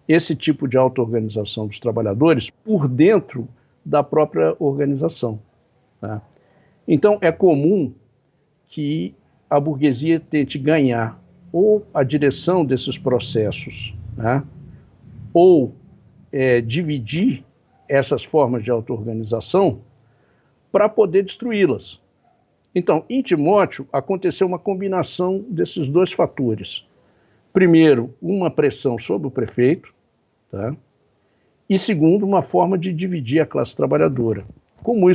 esse tipo de auto-organização dos trabalhadores por dentro da própria organização. Tá? Então, é comum que a burguesia tente ganhar ou a direção desses processos, né? Ou dividir essas formas de auto-organização para poder destruí-las. Então, em Timóteo, aconteceu uma combinação desses dois fatores. primeiro, uma pressão sobre o prefeito, tá? E segundo, uma forma de dividir a classe trabalhadora. Como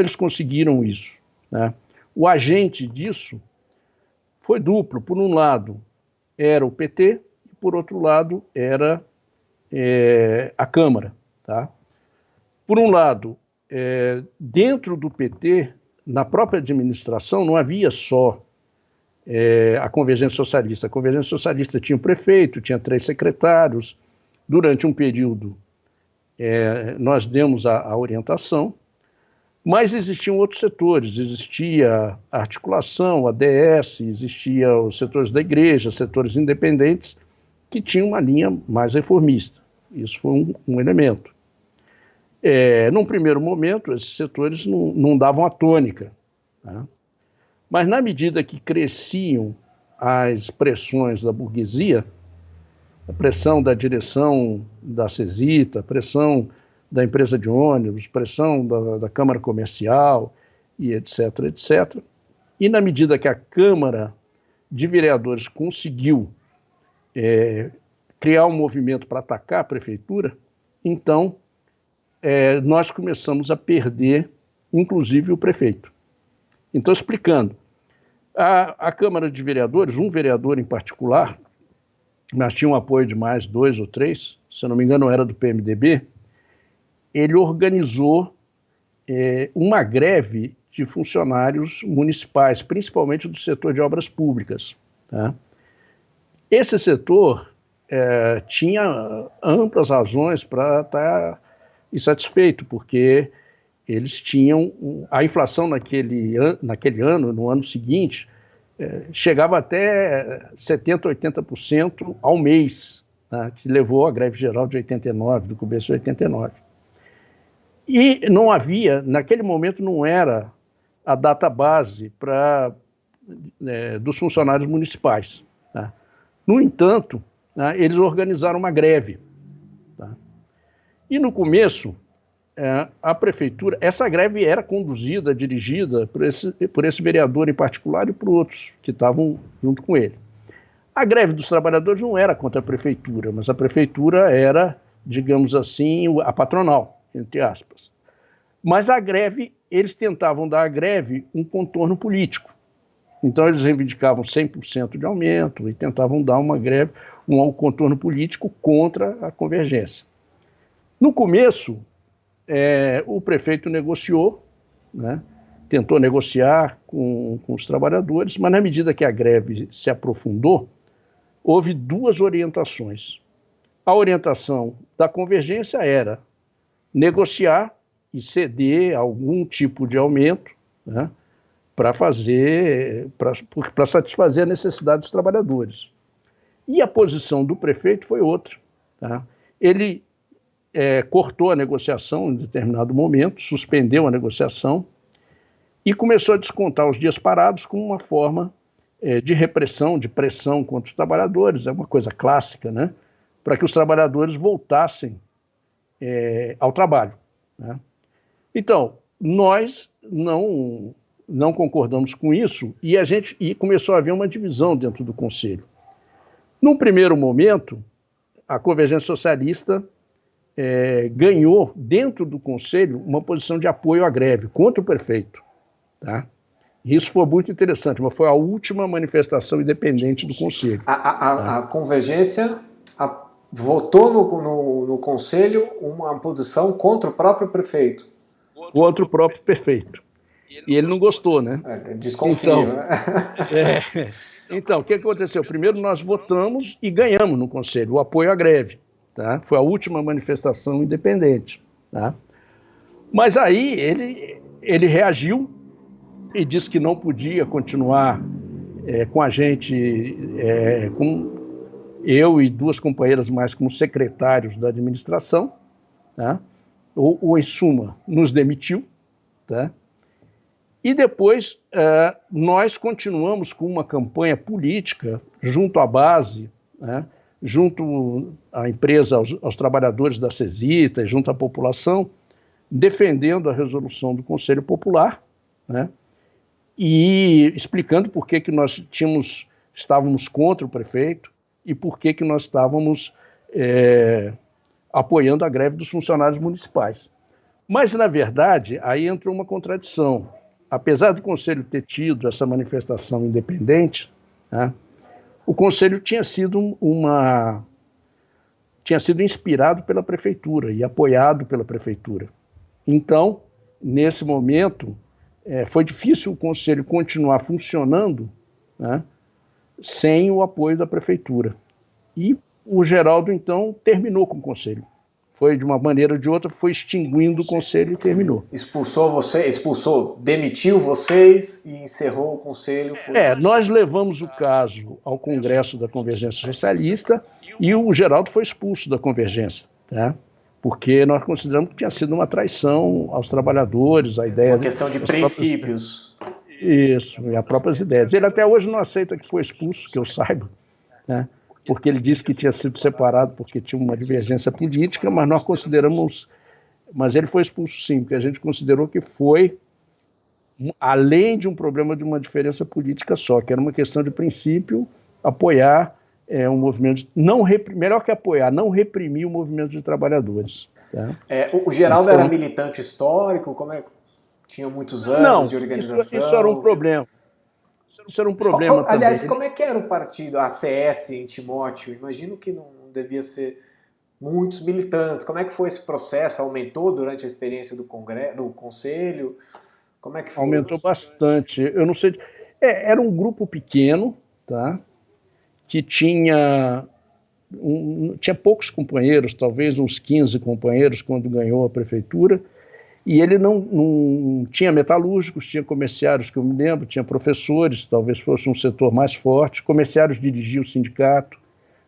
eles conseguiram isso, né? O agente disso foi duplo. Por um lado, era o PT, e por outro lado, era a Câmara. Tá? Por um lado, dentro do PT, na própria administração, não havia só a Convergência Socialista. A Convergência Socialista tinha o prefeito, tinha 3 secretários. Durante um período, nós demos a orientação, mas existiam outros setores, existia a articulação, a DS, existia os setores da igreja, setores independentes, que tinham uma linha mais reformista. Isso foi um elemento. Num primeiro momento, esses setores não davam a tônica, tá? Mas na medida que cresciam as pressões da burguesia, a pressão da direção da CESITA, a pressão da empresa de ônibus, pressão da Câmara Comercial, e etc., etc. E na medida que a Câmara de Vereadores conseguiu criar um movimento para atacar a prefeitura, então nós começamos a perder, inclusive, o prefeito. Então, explicando, a Câmara de Vereadores, um vereador em particular, mas tinha um apoio de mais 2 ou 3, se eu não me engano era do PMDB, ele organizou uma greve de funcionários municipais, principalmente do setor de obras públicas. Tá? Esse setor tinha amplas razões para estar insatisfeito, porque eles tinham a inflação naquele ano, no ano seguinte, chegava até 70%, 80% ao mês, tá? Que levou à greve geral de 89, do começo de 89. E não havia, naquele momento não era a data base dos funcionários municipais. Tá? No entanto, eles organizaram uma greve. Tá? E no começo, a prefeitura, essa greve era conduzida, dirigida por esse vereador em particular e por outros que estavam junto com ele. A greve dos trabalhadores não era contra a prefeitura, mas a prefeitura era, digamos assim, a patronal, entre aspas. Mas a greve, eles tentavam dar à greve um contorno político. Então eles reivindicavam 100% de aumento e tentavam dar uma greve, um contorno político contra a convergência. No começo, o prefeito negociou, né, tentou negociar com os trabalhadores, mas na medida que a greve se aprofundou, houve 2 orientações. A orientação da convergência era negociar e ceder algum tipo de aumento, né, para satisfazer a necessidade dos trabalhadores. E a posição do prefeito foi outra. Tá? Ele cortou a negociação em determinado momento, suspendeu a negociação e começou a descontar os dias parados como uma forma de repressão, de pressão contra os trabalhadores, é uma coisa clássica, né? Para que os trabalhadores voltassem ao trabalho. Né? Então, nós não concordamos com isso e começou a haver uma divisão dentro do Conselho. Num primeiro momento, a Convergência Socialista ganhou dentro do Conselho uma posição de apoio à greve contra o prefeito. Tá? Isso foi muito interessante, mas foi a última manifestação independente do Conselho. A Convergência votou no Conselho uma posição contra o próprio prefeito. Contra o próprio prefeito. E ele não gostou, né? Desconfio, então, né? Então, o que aconteceu? Primeiro nós votamos e ganhamos no Conselho o apoio à greve. Tá? Foi a última manifestação independente. Tá? Mas aí ele reagiu e disse que não podia continuar com a gente, com eu e 2 companheiras mais como secretários da administração, tá? ou em suma, nos demitiu. Tá? E depois nós continuamos com uma campanha política junto à base, né? Junto à empresa, aos trabalhadores da CESITA, junto à população, defendendo a resolução do Conselho Popular, né? E explicando por que nós estávamos contra o prefeito e por que nós estávamos apoiando a greve dos funcionários municipais. Mas, na verdade, aí entrou uma contradição. Apesar do Conselho ter tido essa manifestação independente, né, o Conselho tinha sido inspirado pela Prefeitura e apoiado pela Prefeitura. Então, nesse momento, foi difícil o Conselho continuar funcionando, né, sem o apoio da Prefeitura. E o Geraldo, então, terminou com o Conselho. Foi, de uma maneira ou de outra, foi extinguindo o Conselho e terminou. Demitiu vocês e encerrou o Conselho? Nós levamos o caso ao Congresso da Convergência Socialista e o Geraldo foi expulso da Convergência, né? Porque nós consideramos que tinha sido uma traição aos trabalhadores, a ideia... Uma questão de princípios. Isso, e as próprias ideias. Ele até hoje não aceita que foi expulso, que eu saiba, né? Porque ele disse que tinha sido separado porque tinha uma divergência política, mas nós consideramos... Mas ele foi expulso sim, porque a gente considerou que foi, além de um problema de uma diferença política só, que era uma questão de princípio, apoiar um movimento... melhor que apoiar, não reprimir o movimento de trabalhadores. Tá? O Geraldo era militante histórico? Tinha muitos anos de organização? Isso era um problema. Isso era um problema também. Aliás, como é que era o partido, a CS em Timóteo? Imagino que não devia ser muitos militantes. Como é que foi esse processo? Aumentou durante a experiência do Conselho? Como é que foi? Aumentou bastante. Eu não sei... era um grupo pequeno, tá? Que tinha poucos companheiros, talvez uns 15 companheiros quando ganhou a prefeitura, e ele não tinha metalúrgicos, tinha comerciários, que eu me lembro, tinha professores, talvez fosse um setor mais forte, comerciários dirigiam o sindicato,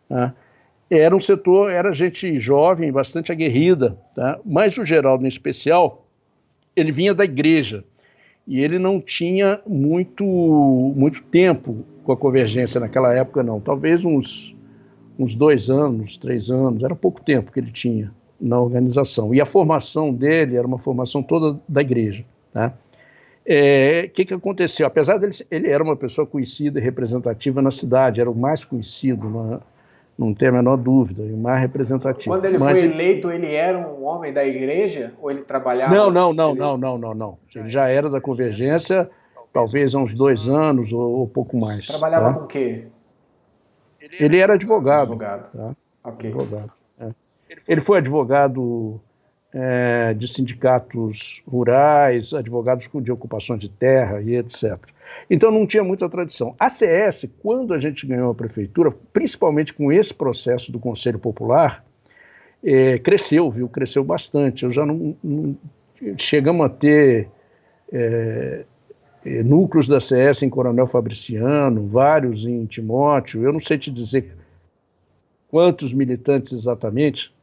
tá? Era um setor, era gente jovem, bastante aguerrida, tá? Mas o Geraldo, em especial, ele vinha da igreja, e ele não tinha muito tempo com a Convergência naquela época, não. Talvez uns 2 anos, 3 anos, era pouco tempo que ele tinha na organização. E a formação dele era uma formação toda da igreja. Tá? Que aconteceu? Apesar dele, ele era uma pessoa conhecida e representativa na cidade, era o mais conhecido, não tem a menor dúvida, e o mais representativo. Quando ele foi eleito, ele era um homem da igreja? Ou ele trabalhava... Não. Ele já era da Convergência, talvez há uns 2 anos ou pouco mais. Trabalhava com o quê? Ele era advogado. Tá? Ok. Advogado. Ele foi advogado de sindicatos rurais, advogados de ocupação de terra e etc. Então não tinha muita tradição. A CS, quando a gente ganhou a prefeitura, principalmente com esse processo do Conselho Popular, cresceu bastante. Eu já não chegamos a ter núcleos da CS em Coronel Fabriciano, vários em Timóteo, eu não sei te dizer quantos militantes exatamente,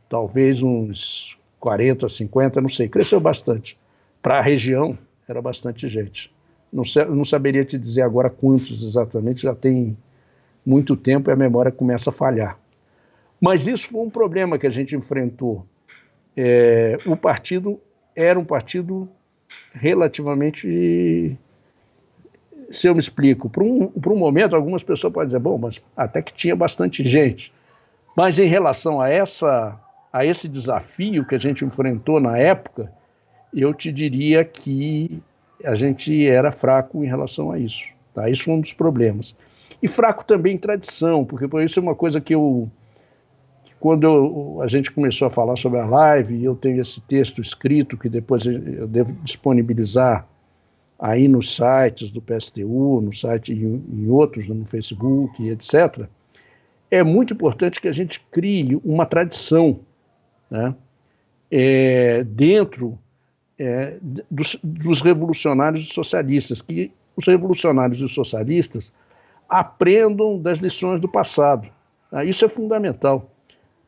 talvez uns 40, 50, não sei, cresceu bastante. Para a região, era bastante gente. Não saberia te dizer agora quantos exatamente, já tem muito tempo e a memória começa a falhar. Mas isso foi um problema que a gente enfrentou. O partido era um partido relativamente... Se eu me explico, por um momento, algumas pessoas podem dizer, bom, mas até que tinha bastante gente. Mas em relação a esse desafio que a gente enfrentou na época, eu te diria que a gente era fraco em relação a isso. Tá? Isso foi um dos problemas. E fraco também em tradição, porque por isso é uma coisa que quando a gente começou a falar sobre a live, e eu tenho esse texto escrito que depois eu devo disponibilizar aí nos sites do PSTU, no site em outros, no Facebook, etc., é muito importante que a gente crie uma tradição, né, dentro dos revolucionários e socialistas, que os revolucionários e os socialistas aprendam das lições do passado. Tá? Isso é fundamental,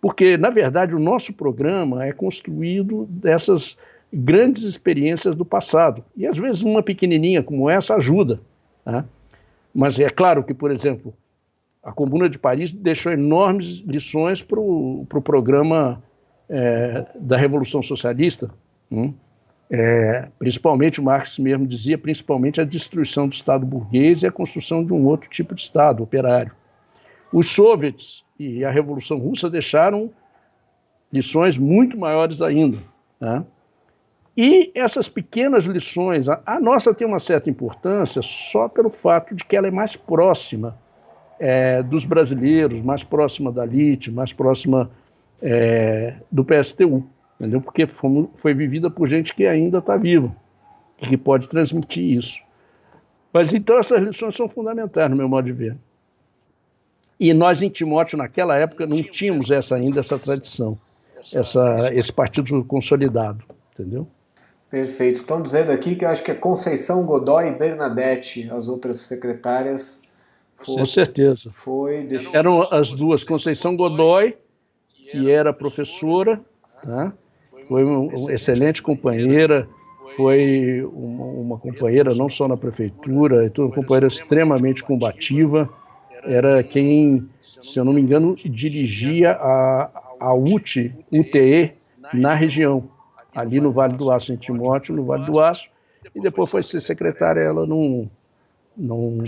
porque, na verdade, o nosso programa é construído dessas grandes experiências do passado. E, às vezes, uma pequenininha como essa ajuda. Tá? Mas é claro que, por exemplo, a Comuna de Paris deixou enormes lições para o programa da Revolução Socialista. Principalmente, o Marx mesmo dizia, principalmente a destruição do Estado burguês e a construção de um outro tipo de Estado, operário. Os soviets e a Revolução Russa deixaram lições muito maiores ainda, né? E essas pequenas lições, a nossa tem uma certa importância só pelo fato de que ela é mais próxima dos brasileiros, mais próxima da elite, mais próxima do PSTU, entendeu? Porque foi vivida por gente que ainda está viva, que pode transmitir isso. Mas então essas lições são fundamentais, no meu modo de ver. E nós em Timóteo, naquela época, não tínhamos ainda essa tradição, esse partido consolidado, entendeu? Perfeito. Estão dizendo aqui que eu acho que é Conceição Godoy e Bernadette, as outras secretárias. Com certeza. Eram as duas, Conceição Godoy, que era professora, tá? Foi uma excelente companheira, foi uma companheira não só na prefeitura, uma companheira extremamente combativa, era quem, se eu não me engano, dirigia a UTE na região, ali no Vale do Aço, em Timóteo, no Vale do Aço, e depois foi ser secretária. Ela não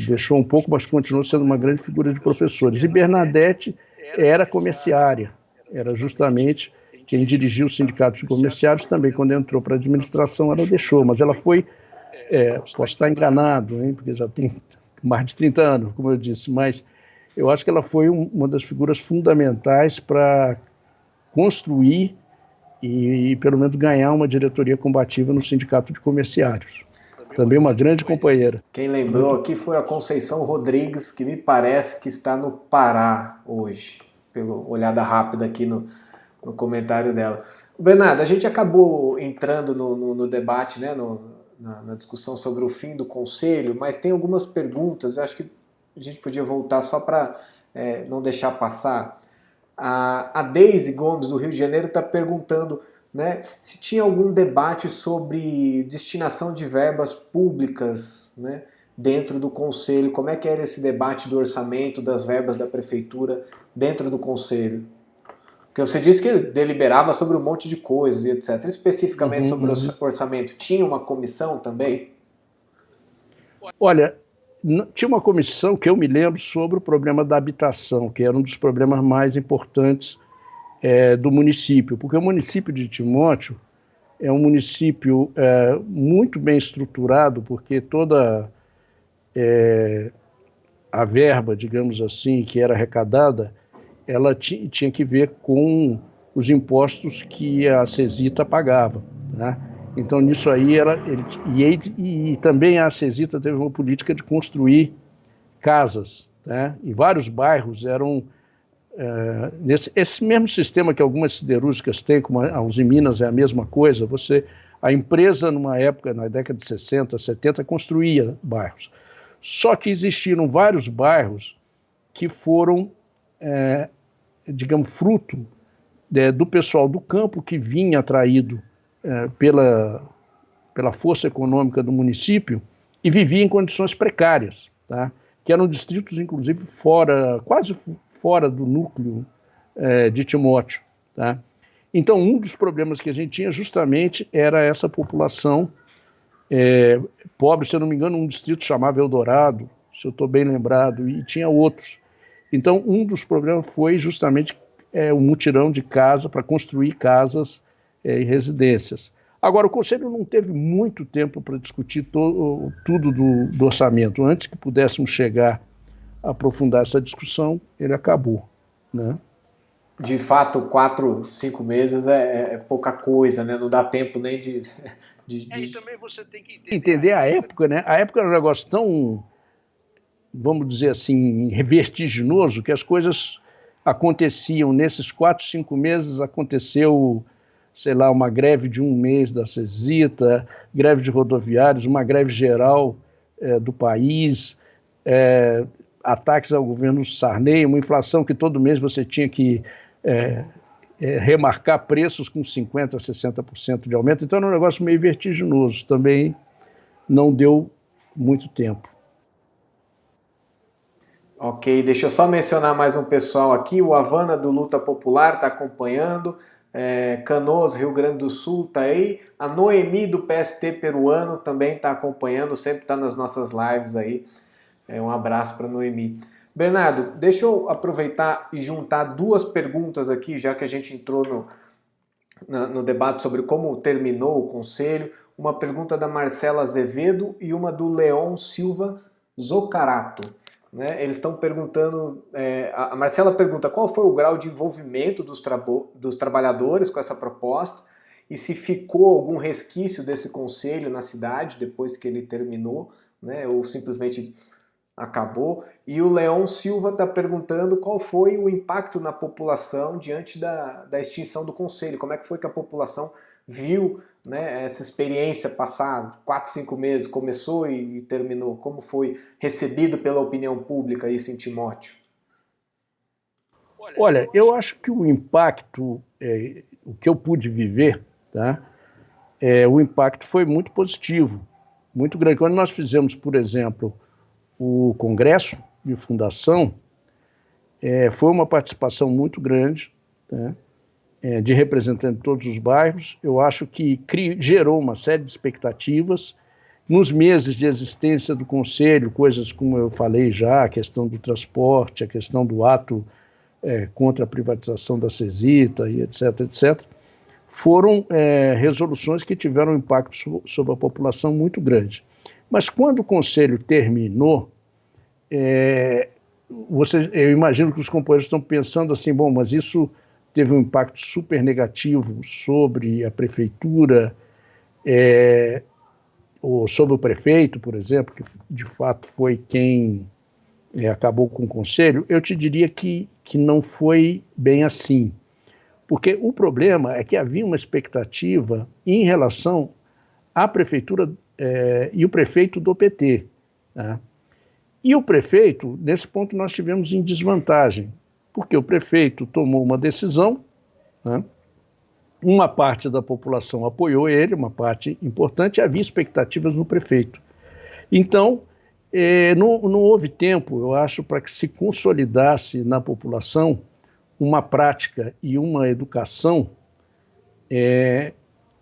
deixou um pouco, mas continuou sendo uma grande figura de professores. E Bernadette era comerciária, era justamente quem dirigiu os sindicatos de comerciários também. Quando entrou para a administração, ela deixou, mas ela foi, posso estar enganado, hein, porque já tem mais de 30 anos, como eu disse, mas eu acho que ela foi uma das figuras fundamentais para construir e pelo menos ganhar uma diretoria combativa no sindicato de comerciários. Também uma grande companheira. Quem lembrou aqui foi a Conceição Rodrigues, que me parece que está no Pará hoje, pela olhada rápida aqui no comentário dela. Bernardo, a gente acabou entrando no debate, né, na discussão sobre o fim do Conselho, mas tem algumas perguntas, acho que a gente podia voltar só para não deixar passar. A Deise Gomes, do Rio de Janeiro, está perguntando, né, se tinha algum debate sobre destinação de verbas públicas, né, dentro do Conselho. Como é que era esse debate do orçamento, das verbas da Prefeitura dentro do Conselho? Porque você disse que deliberava sobre um monte de coisas e etc. Especificamente sobre o orçamento, tinha uma comissão também? Olha, tinha uma comissão que eu me lembro sobre o problema da habitação, que era um dos problemas mais importantes do município, porque o município de Timóteo é um município muito bem estruturado, porque toda a verba, digamos assim, que era arrecadada, ela tinha que ver com os impostos que a Cesita pagava, né? Então, nisso aí, e também a Cesita teve uma política de construir casas, né? E vários bairros eram esse mesmo sistema que algumas siderúrgicas têm, como a Uzi Minas é a mesma coisa. A empresa, numa época, na década de 60, 70, construía bairros. Só que existiram vários bairros que foram, digamos, fruto do pessoal do campo que vinha atraído pela força econômica do município e vivia em condições precárias, tá? Que eram distritos, inclusive, quase fora do núcleo de Timóteo, tá? Então, um dos problemas que a gente tinha justamente era essa população pobre. Se eu não me engano, um distrito chamava Eldorado, se eu estou bem lembrado, e tinha outros. Então, um dos problemas foi justamente o mutirão de casa para construir casas e residências. Agora, o Conselho não teve muito tempo para discutir tudo do orçamento. Antes que pudéssemos chegar a aprofundar essa discussão, ele acabou, né? De fato, 4, 5 meses é pouca coisa, né? Não dá tempo nem de... E também você tem que entender a época, né? A época era um negócio tão, vamos dizer assim, vertiginoso, que as coisas aconteciam. Nesses 4, 5 meses aconteceu, sei lá, uma greve de um mês da Cesita, greve de rodoviários, uma greve geral do país, ataques ao governo Sarney, uma inflação que todo mês você tinha que remarcar preços com 50%, 60% de aumento. Então era um negócio meio vertiginoso. Também não deu muito tempo. Ok, deixa eu só mencionar mais um pessoal aqui. O Havana do Luta Popular está acompanhando. Canoas, Rio Grande do Sul, está aí. A Noemi do PST peruano também está acompanhando, sempre está nas nossas lives aí. Um abraço para a Noemi. Bernardo, deixa eu aproveitar e juntar duas perguntas aqui, já que a gente entrou no debate sobre como terminou o Conselho. Uma pergunta da Marcela Azevedo e uma do Leon Silva Zoccarato. Né? Eles estão perguntando, a Marcela pergunta qual foi o grau de envolvimento dos trabalhadores com essa proposta e se ficou algum resquício desse conselho na cidade depois que ele terminou, né? Ou simplesmente acabou. E o Leon Silva está perguntando qual foi o impacto na população diante da extinção do conselho, como é que foi que a população viu, né, essa experiência passar 4, 5 meses, começou e terminou, como foi recebido pela opinião pública isso em Timóteo? Olha, eu acho que o impacto, o que eu pude viver, tá, o impacto foi muito positivo, muito grande. Quando nós fizemos, por exemplo, o congresso de fundação, foi uma participação muito grande, né, de representantes de todos os bairros. Eu acho que gerou uma série de expectativas. Nos meses de existência do Conselho, coisas como eu falei já, a questão do transporte, a questão do ato contra a privatização da Cesita, e etc., etc., foram resoluções que tiveram um impacto sobre a população muito grande. Mas quando o Conselho terminou, eu imagino que os companheiros estão pensando assim, bom, mas isso teve um impacto super negativo sobre a prefeitura, ou sobre o prefeito, por exemplo, que de fato foi quem acabou com o conselho. Eu te diria que não foi bem assim, porque o problema é que havia uma expectativa em relação à prefeitura e o prefeito do PT, né? E o prefeito, nesse ponto, nós tivemos em desvantagem, porque o prefeito tomou uma decisão, né? Uma parte da população apoiou ele, uma parte importante, havia expectativas no prefeito. Então, não houve tempo, eu acho, para que se consolidasse na população uma prática e uma educação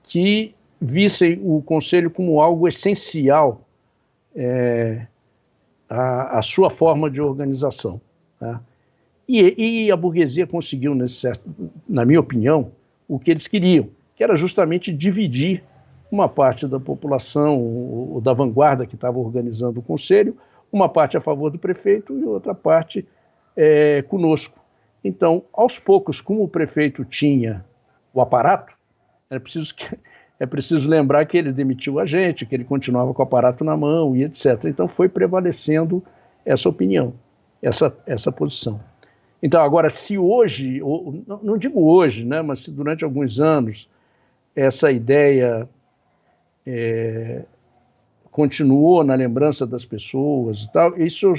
que vissem o Conselho como algo essencial à sua forma de organização, tá? E a burguesia conseguiu, na minha opinião, o que eles queriam, que era justamente dividir uma parte da população, ou da vanguarda que estava organizando o Conselho, uma parte a favor do prefeito e outra parte conosco. Então, aos poucos, como o prefeito tinha o aparato, é preciso lembrar que ele demitiu a gente, que ele continuava com o aparato na mão e etc. Então, foi prevalecendo essa opinião, essa posição. Então, agora, se hoje, não digo hoje, né, mas se durante alguns anos essa ideia continuou na lembrança das pessoas e tal, isso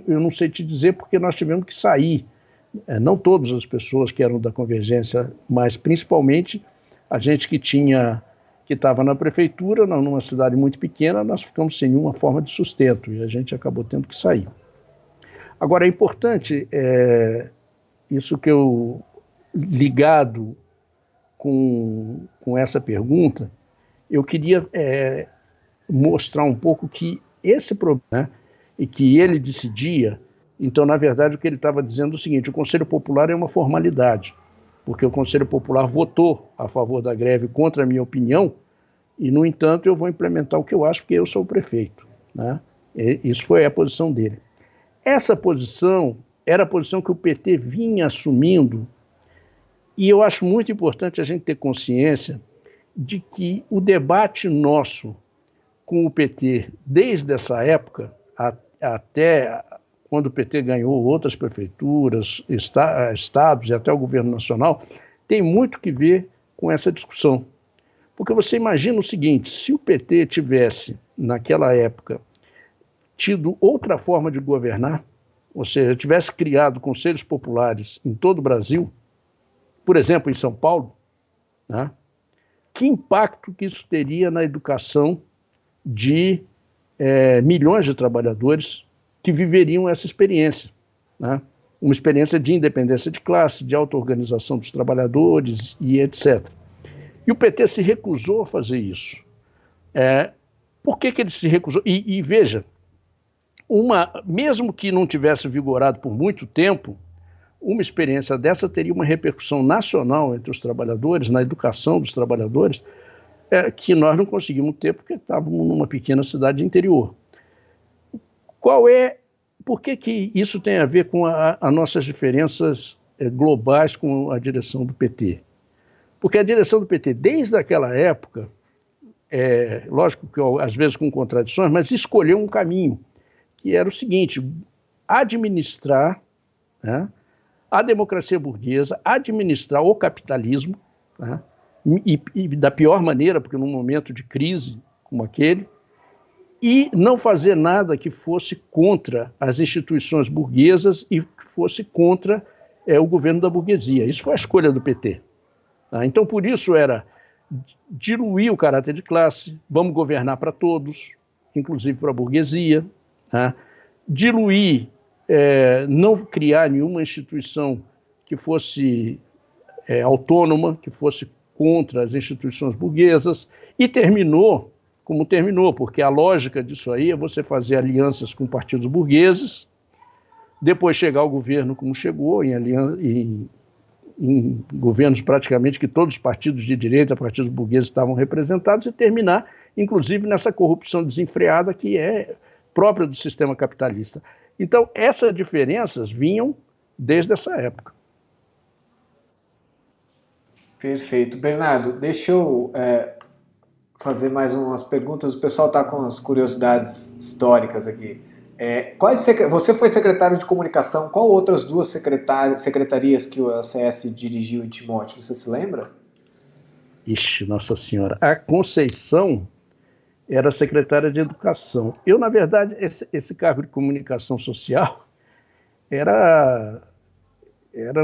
eu não sei te dizer porque nós tivemos que sair. Não todas as pessoas que eram da Convergência, mas principalmente a gente que estava na prefeitura, numa cidade muito pequena, nós ficamos sem nenhuma forma de sustento e a gente acabou tendo que sair. Agora, é importante, isso que eu, ligado com essa pergunta, eu queria mostrar um pouco que esse problema, né, e que ele decidia, então, na verdade, o que ele estava dizendo é o seguinte: o Conselho Popular é uma formalidade, porque o Conselho Popular votou a favor da greve contra a minha opinião, e, no entanto, eu vou implementar o que eu acho, porque eu sou o prefeito, né? Isso foi a posição dele. Essa posição era a posição que o PT vinha assumindo, e eu acho muito importante a gente ter consciência de que o debate nosso com o PT, desde essa época, até quando o PT ganhou outras prefeituras, estados e até o governo nacional, tem muito que ver com essa discussão. Porque você imagina o seguinte: se o PT tivesse, naquela época, tido outra forma de governar, ou seja, tivesse criado conselhos populares em todo o Brasil, por exemplo, em São Paulo, né, que impacto que isso teria na educação de milhões de trabalhadores que viveriam essa experiência, né? Uma experiência de independência de classe, de auto-organização dos trabalhadores e etc. E o PT se recusou a fazer isso. Por que ele se recusou? E veja, mesmo que não tivesse vigorado por muito tempo, uma experiência dessa teria uma repercussão nacional entre os trabalhadores, na educação dos trabalhadores, que nós não conseguimos ter porque estávamos numa pequena cidade interior. Por que isso tem a ver com as nossas diferenças globais com a direção do PT? Porque a direção do PT, desde aquela época, lógico que às vezes com contradições, mas escolheu um caminho, que era o seguinte: administrar, né, a democracia burguesa, administrar o capitalismo, né, e da pior maneira, porque num momento de crise como aquele, e não fazer nada que fosse contra as instituições burguesas e que fosse contra o governo da burguesia. Isso foi a escolha do PT. Tá? Então, por isso era diluir o caráter de classe, vamos governar para todos, inclusive para a burguesia, tá? Diluir, não criar nenhuma instituição que fosse autônoma, que fosse contra as instituições burguesas, e terminou como terminou, porque a lógica disso aí é você fazer alianças com partidos burgueses, depois chegar ao governo como chegou, em governos praticamente que todos os partidos de direita, partidos burgueses estavam representados, e terminar, inclusive, nessa corrupção desenfreada que é própria do sistema capitalista. Então, essas diferenças vinham desde essa época. Perfeito. Bernardo, deixa eu fazer mais umas perguntas. O pessoal está com as curiosidades históricas aqui. Você foi secretário de comunicação, qual outras duas secretarias que o ACS dirigiu em Timóteo? Você se lembra? Ixi, Nossa Senhora. A Conceição era secretária de Educação. Eu, na verdade, esse cargo de comunicação social era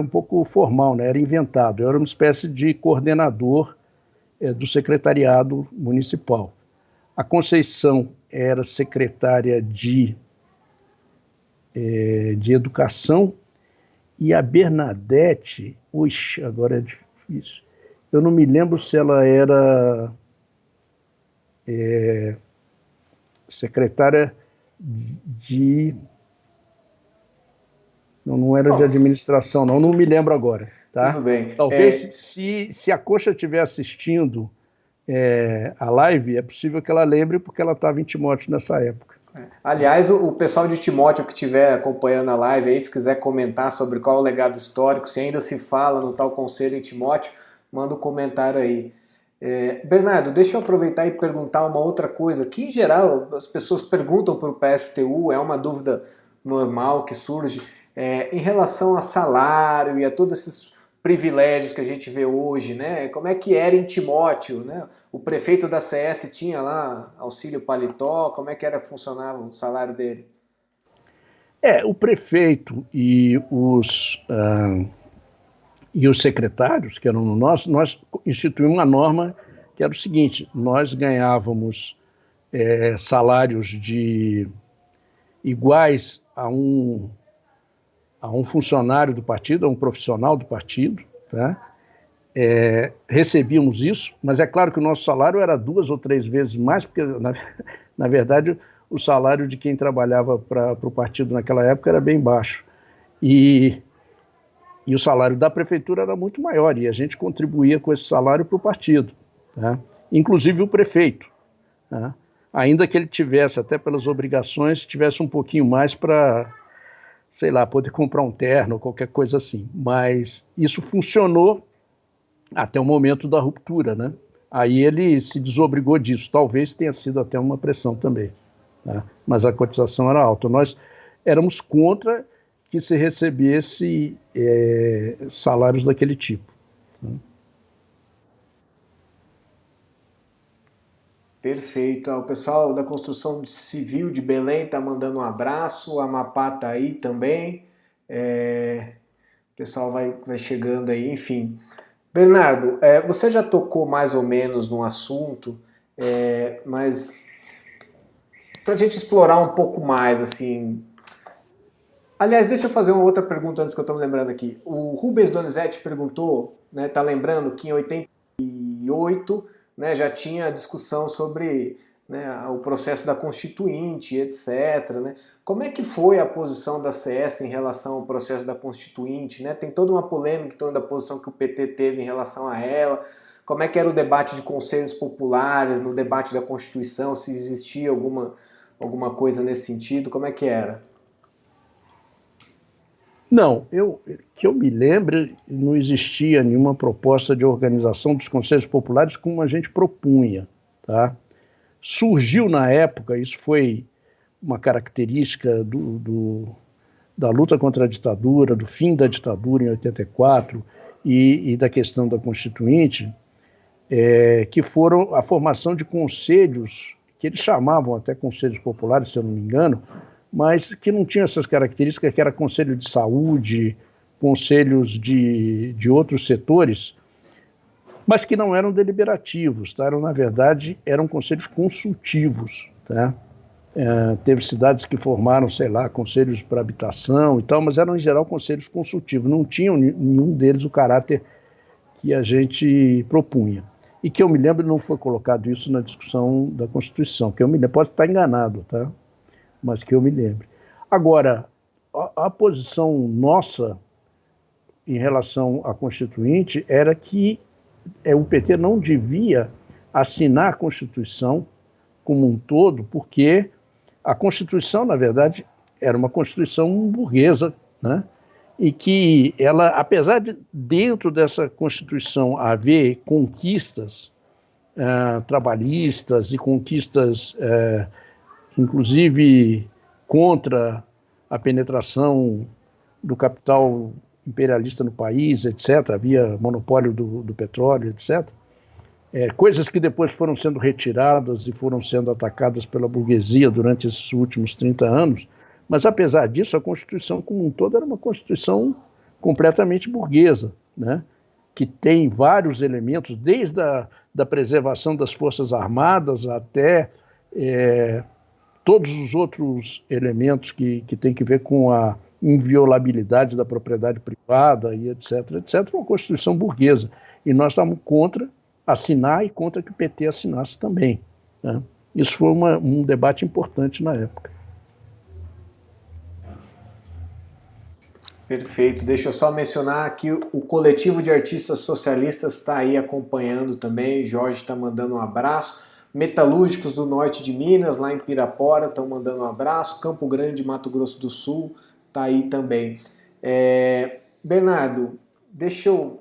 um pouco formal, né? Era inventado. Eu era uma espécie de coordenador do secretariado municipal. A Conceição era secretária de Educação, e a Bernadette, agora é difícil, eu não me lembro se ela era secretária de... Não era de administração, não me lembro agora. Tá? Tudo bem. Talvez se a Coxa estiver assistindo a live, é possível que ela lembre, porque ela estava em Timóteo nessa época. Aliás, o pessoal de Timóteo que estiver acompanhando a live aí, se quiser comentar sobre qual é o legado histórico, se ainda se fala no tal conselho em Timóteo, manda um comentário aí. Bernardo, deixa eu aproveitar e perguntar uma outra coisa, que em geral as pessoas perguntam para o PSTU, é uma dúvida normal que surge, em relação a salário e a todos esses privilégios que a gente vê hoje, né? Como é que era em Timóteo, né? O prefeito da CS tinha lá auxílio paletó, como é que era que funcionava o salário dele? O prefeito e os secretários, que eram nós instituímos uma norma que era o seguinte: nós ganhávamos salários iguais a um funcionário do partido, a um profissional do partido, tá? Recebíamos isso, mas é claro que o nosso salário era 2 ou 3 vezes mais, porque, na verdade, o salário de quem trabalhava para o partido naquela época era bem baixo. E o salário da prefeitura era muito maior, e a gente contribuía com esse salário para o partido, tá? Inclusive o prefeito, tá? Ainda que ele tivesse, até pelas obrigações, tivesse um pouquinho mais para, sei lá, poder comprar um terno ou qualquer coisa assim. Mas isso funcionou até o momento da ruptura, né? Aí ele se desobrigou disso. Talvez tenha sido até uma pressão também, tá? Mas a cotização era alta. Nós éramos contra que se recebesse salários daquele tipo, tá? Perfeito. O pessoal da construção civil de Belém está mandando um abraço, a Amapá está aí também. O pessoal vai chegando aí, enfim. Bernardo, você já tocou mais ou menos no assunto, mas para a gente explorar um pouco mais, assim... Aliás, deixa eu fazer uma outra pergunta antes que eu estou me lembrando aqui. O Rubens Donizete perguntou, né, tá lembrando que em 88, né, já tinha discussão sobre né, o processo da Constituinte, etc. Né? Como é que foi a posição da CS em relação ao processo da Constituinte? Né? Tem toda uma polêmica em torno da posição que o PT teve em relação a ela. Como é que era o debate de conselhos populares, no debate da Constituição, se existia alguma coisa nesse sentido, como é que era? Não, que eu me lembre, não existia nenhuma proposta de organização dos conselhos populares como a gente propunha, tá? Surgiu na época, isso foi uma característica da luta contra a ditadura, do fim da ditadura em 84 e da questão da Constituinte, que foram a formação de conselhos, que eles chamavam até conselhos populares, se eu não me engano, mas que não tinham essas características, que era conselho de saúde, conselhos de outros setores, mas que não eram deliberativos, tá? Na verdade, eram conselhos consultivos. Tá? Teve cidades que formaram, sei lá, conselhos para habitação e tal, mas eram, em geral, conselhos consultivos. Não tinham nenhum deles o caráter que a gente propunha. E que eu me lembro, não foi colocado isso na discussão da Constituição, que eu me lembro, posso estar enganado, tá? Mas que eu me lembre. Agora, a posição nossa em relação à Constituinte era que o PT não devia assinar a Constituição como um todo, porque a Constituição, na verdade, era uma Constituição burguesa, né? E que ela, apesar de dentro dessa Constituição haver conquistas trabalhistas e conquistas, inclusive, contra a penetração do capital imperialista no país, etc., havia monopólio do petróleo, etc., coisas que depois foram sendo retiradas e foram sendo atacadas pela burguesia durante esses últimos 30 anos, mas apesar disso, a Constituição como um todo era uma Constituição completamente burguesa, né? Que tem vários elementos, desde da preservação das Forças Armadas até todos os outros elementos que têm que ver com a inviolabilidade da propriedade privada e etc., etc., uma Constituição burguesa. E nós estávamos contra assinar e contra que o PT assinasse também. Né? Isso foi um debate importante na época. Perfeito. Deixa eu só mencionar que o coletivo de artistas socialistas está aí acompanhando também. Jorge está mandando um abraço. Metalúrgicos do norte de Minas, lá em Pirapora, estão mandando um abraço. Campo Grande, Mato Grosso do Sul, está aí também. Bernardo, deixa eu,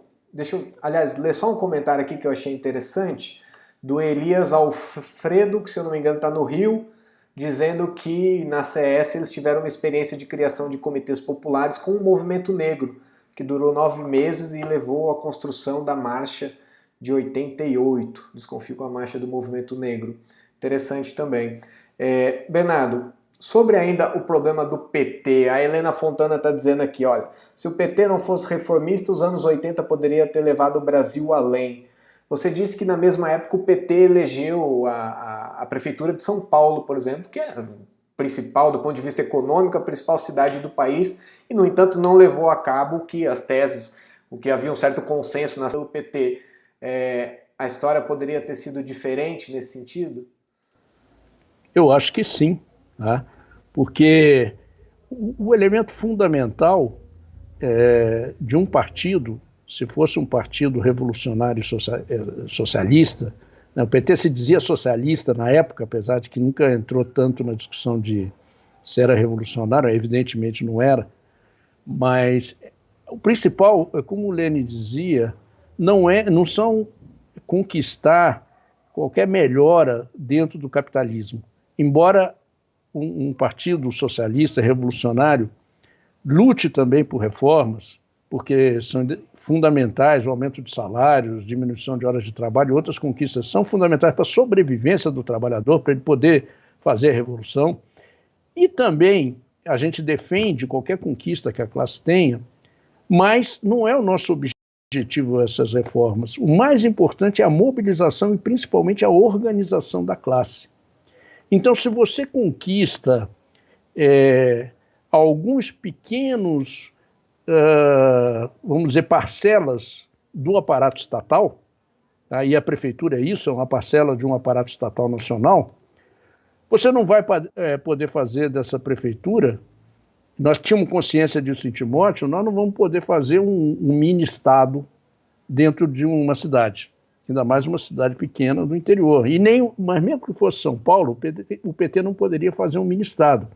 aliás, ler só um comentário aqui que eu achei interessante, do Elias Alfredo, que se eu não me engano está no Rio, dizendo que na CS eles tiveram uma experiência de criação de comitês populares com o movimento negro, que durou 9 meses e levou à construção da marcha de 88. Desconfio com a marcha do movimento negro. Interessante também. Bernardo, sobre ainda o problema do PT, a Helena Fontana está dizendo aqui, olha, se o PT não fosse reformista, os anos 80 poderia ter levado o Brasil além. Você disse que na mesma época o PT elegeu a prefeitura de São Paulo, por exemplo, que é a principal, do ponto de vista econômico, a principal cidade do país, e no entanto não levou a cabo que as teses, o que havia um certo consenso pelo PT. A história poderia ter sido diferente nesse sentido? Eu acho que sim, tá? Porque o elemento fundamental de um partido, se fosse um partido revolucionário socialista, né, o PT se dizia socialista na época, apesar de que nunca entrou tanto na discussão de se era revolucionário, evidentemente não era, mas o principal, como o Lenin dizia, não são conquistar qualquer melhora dentro do capitalismo. Embora um partido socialista, revolucionário, lute também por reformas, porque são fundamentais, o aumento de salários, diminuição de horas de trabalho e outras conquistas são fundamentais para a sobrevivência do trabalhador, para ele poder fazer a revolução. E também a gente defende qualquer conquista que a classe tenha, mas não é o nosso objetivo essas reformas. O mais importante é a mobilização e principalmente a organização da classe. Então, se você conquista alguns pequenos, vamos dizer, parcelas do aparato estatal, tá? E a prefeitura é isso, é uma parcela de um aparato estatal nacional, Você não vai poder fazer dessa prefeitura, nós tínhamos consciência disso em Timóteo, nós não vamos poder fazer um mini-estado dentro de uma cidade, ainda mais uma cidade pequena do interior. Mas mesmo que fosse São Paulo, o PT não poderia fazer um mini-estado.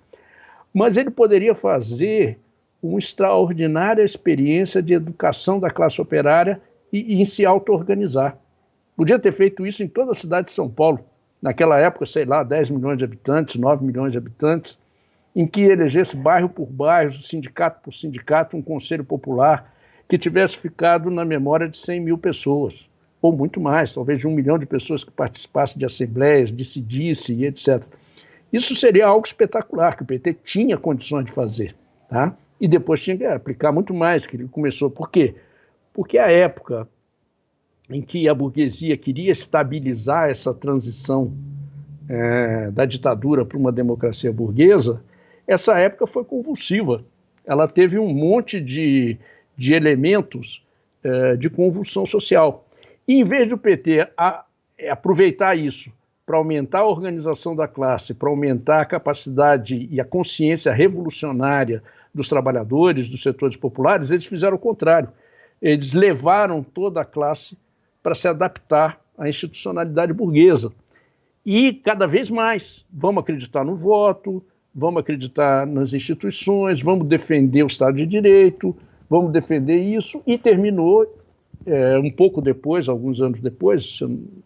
Mas ele poderia fazer uma extraordinária experiência de educação da classe operária e em se auto-organizar. Podia ter feito isso em toda a cidade de São Paulo. Naquela época, sei lá, 10 milhões de habitantes, 9 milhões de habitantes, em que elegesse bairro por bairro, sindicato por sindicato, um conselho popular que tivesse ficado na memória de 100 mil pessoas, ou muito mais, talvez de 1 milhão de pessoas que participassem de assembleias, decidisse e etc. Isso seria algo espetacular, que o PT tinha condições de fazer, tá? E depois tinha que aplicar muito mais, que ele começou. Por quê? Porque a época em que a burguesia queria estabilizar essa transição da ditadura para uma democracia burguesa, essa época foi convulsiva. Ela teve um monte de elementos de convulsão social. E em vez do PT aproveitar isso para aumentar a organização da classe, para aumentar a capacidade e a consciência revolucionária dos trabalhadores, dos setores populares, eles fizeram o contrário. Eles levaram toda a classe para se adaptar à institucionalidade burguesa. E cada vez mais vamos acreditar no voto, vamos acreditar nas instituições, vamos defender o Estado de Direito, vamos defender isso, e terminou um pouco depois, alguns anos depois,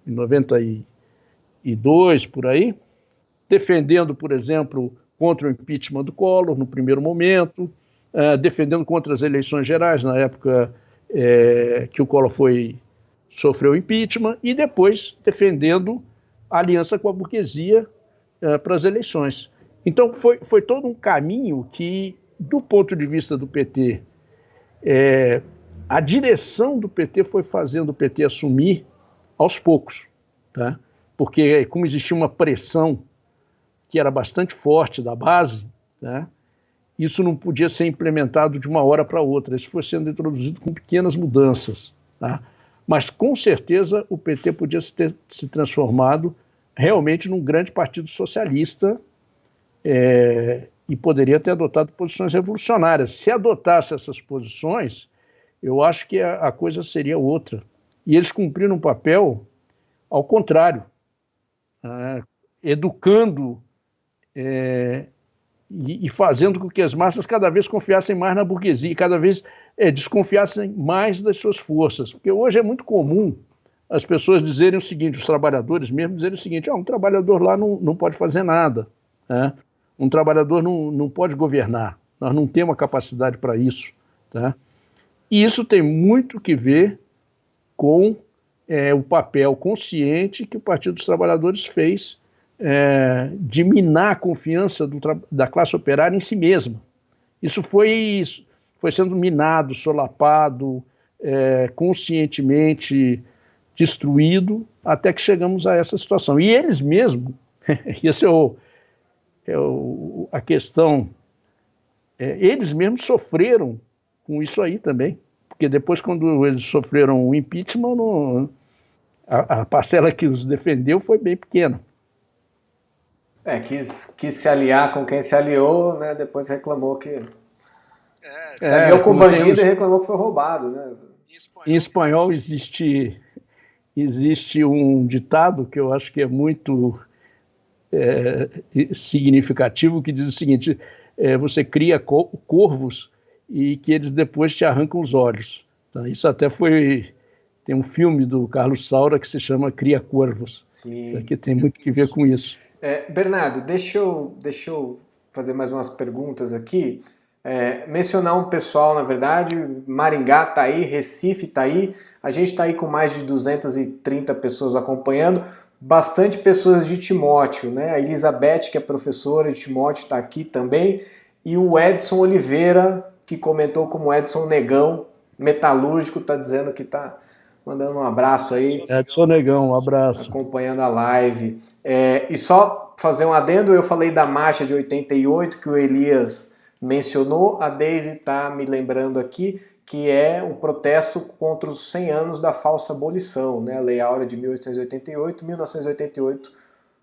em 92, por aí, defendendo, por exemplo, contra o impeachment do Collor, no primeiro momento, defendendo contra as eleições gerais, na época que o Collor sofreu impeachment, e depois defendendo a aliança com a burguesia para as eleições. Então, foi todo um caminho que, do ponto de vista do PT, a direção do PT foi fazendo o PT assumir aos poucos, tá? Porque, como existia uma pressão que era bastante forte da base, né, isso não podia ser implementado de uma hora para outra, isso foi sendo introduzido com pequenas mudanças, tá? Mas, com certeza, o PT podia ter se transformado realmente num grande partido socialista e poderia ter adotado posições revolucionárias. Se adotasse essas posições, eu acho que a coisa seria outra. E eles cumpriram um papel ao contrário, educando e fazendo com que as massas cada vez confiassem mais na burguesia, cada vez desconfiassem mais das suas forças. Porque hoje é muito comum as pessoas dizerem o seguinte, os trabalhadores mesmo dizerem o seguinte, um trabalhador lá não pode fazer nada, né? Um trabalhador não pode governar, nós não temos a capacidade para isso, tá? E isso tem muito que ver com o papel consciente que o Partido dos Trabalhadores fez de minar a confiança da classe operária em si mesma. Isso foi sendo minado, solapado, conscientemente destruído, até que chegamos a essa situação. E eles mesmos, essa a questão, eles mesmos sofreram com isso aí também, porque depois, quando eles sofreram o impeachment, a parcela que os defendeu foi bem pequena. Quis se aliar com quem se aliou, né? Depois reclamou que... se aliou com o bandido e reclamou que foi roubado, né? Em espanhol existe um ditado que eu acho que é muito significativo, que diz o seguinte, você cria corvos e que eles depois te arrancam os olhos. Tá? Isso até tem um filme do Carlos Saura que se chama Cria Corvos, que tem muito que ver com isso. Bernardo, deixa eu fazer mais umas perguntas aqui. Mencionar um pessoal, na verdade, Maringá está aí, Recife está aí, a gente está aí com mais de 230 pessoas acompanhando, bastante pessoas de Timóteo, né? A Elizabeth, que é professora de Timóteo, está aqui também, e o Edson Oliveira, que comentou como Edson Negão, metalúrgico, está dizendo que está mandando um abraço aí. Edson Negão, um abraço. Acompanhando a live. E só fazer um adendo, eu falei da marcha de 88, que o Elias mencionou, a Deise está me lembrando aqui, que é um protesto contra os 100 anos da falsa abolição, né? A Lei Áurea de 1888, 1988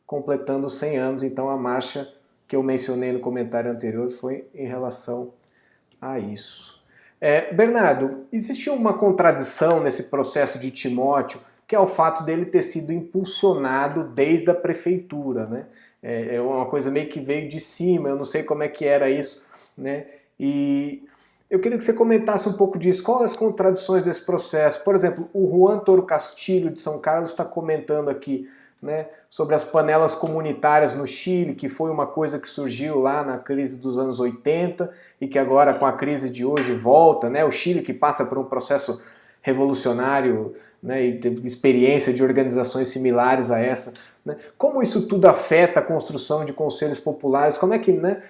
completando 100 anos, então a marcha que eu mencionei no comentário anterior foi em relação a isso. Bernardo, existe uma contradição nesse processo de Timóteo, que é o fato dele ter sido impulsionado desde a prefeitura, né? É uma coisa meio que veio de cima, eu não sei como é que era isso, né? E eu queria que você comentasse um pouco disso. Quais as contradições desse processo? Por exemplo, o Juan Toro Castilho de São Carlos está comentando aqui, né, sobre as panelas comunitárias no Chile, que foi uma coisa que surgiu lá na crise dos anos 80 e que agora com a crise de hoje volta, né? O Chile que passa por um processo revolucionário, né, e teve experiência de organizações similares a essa, né? Como isso tudo afeta a construção de conselhos populares? Como é que, né,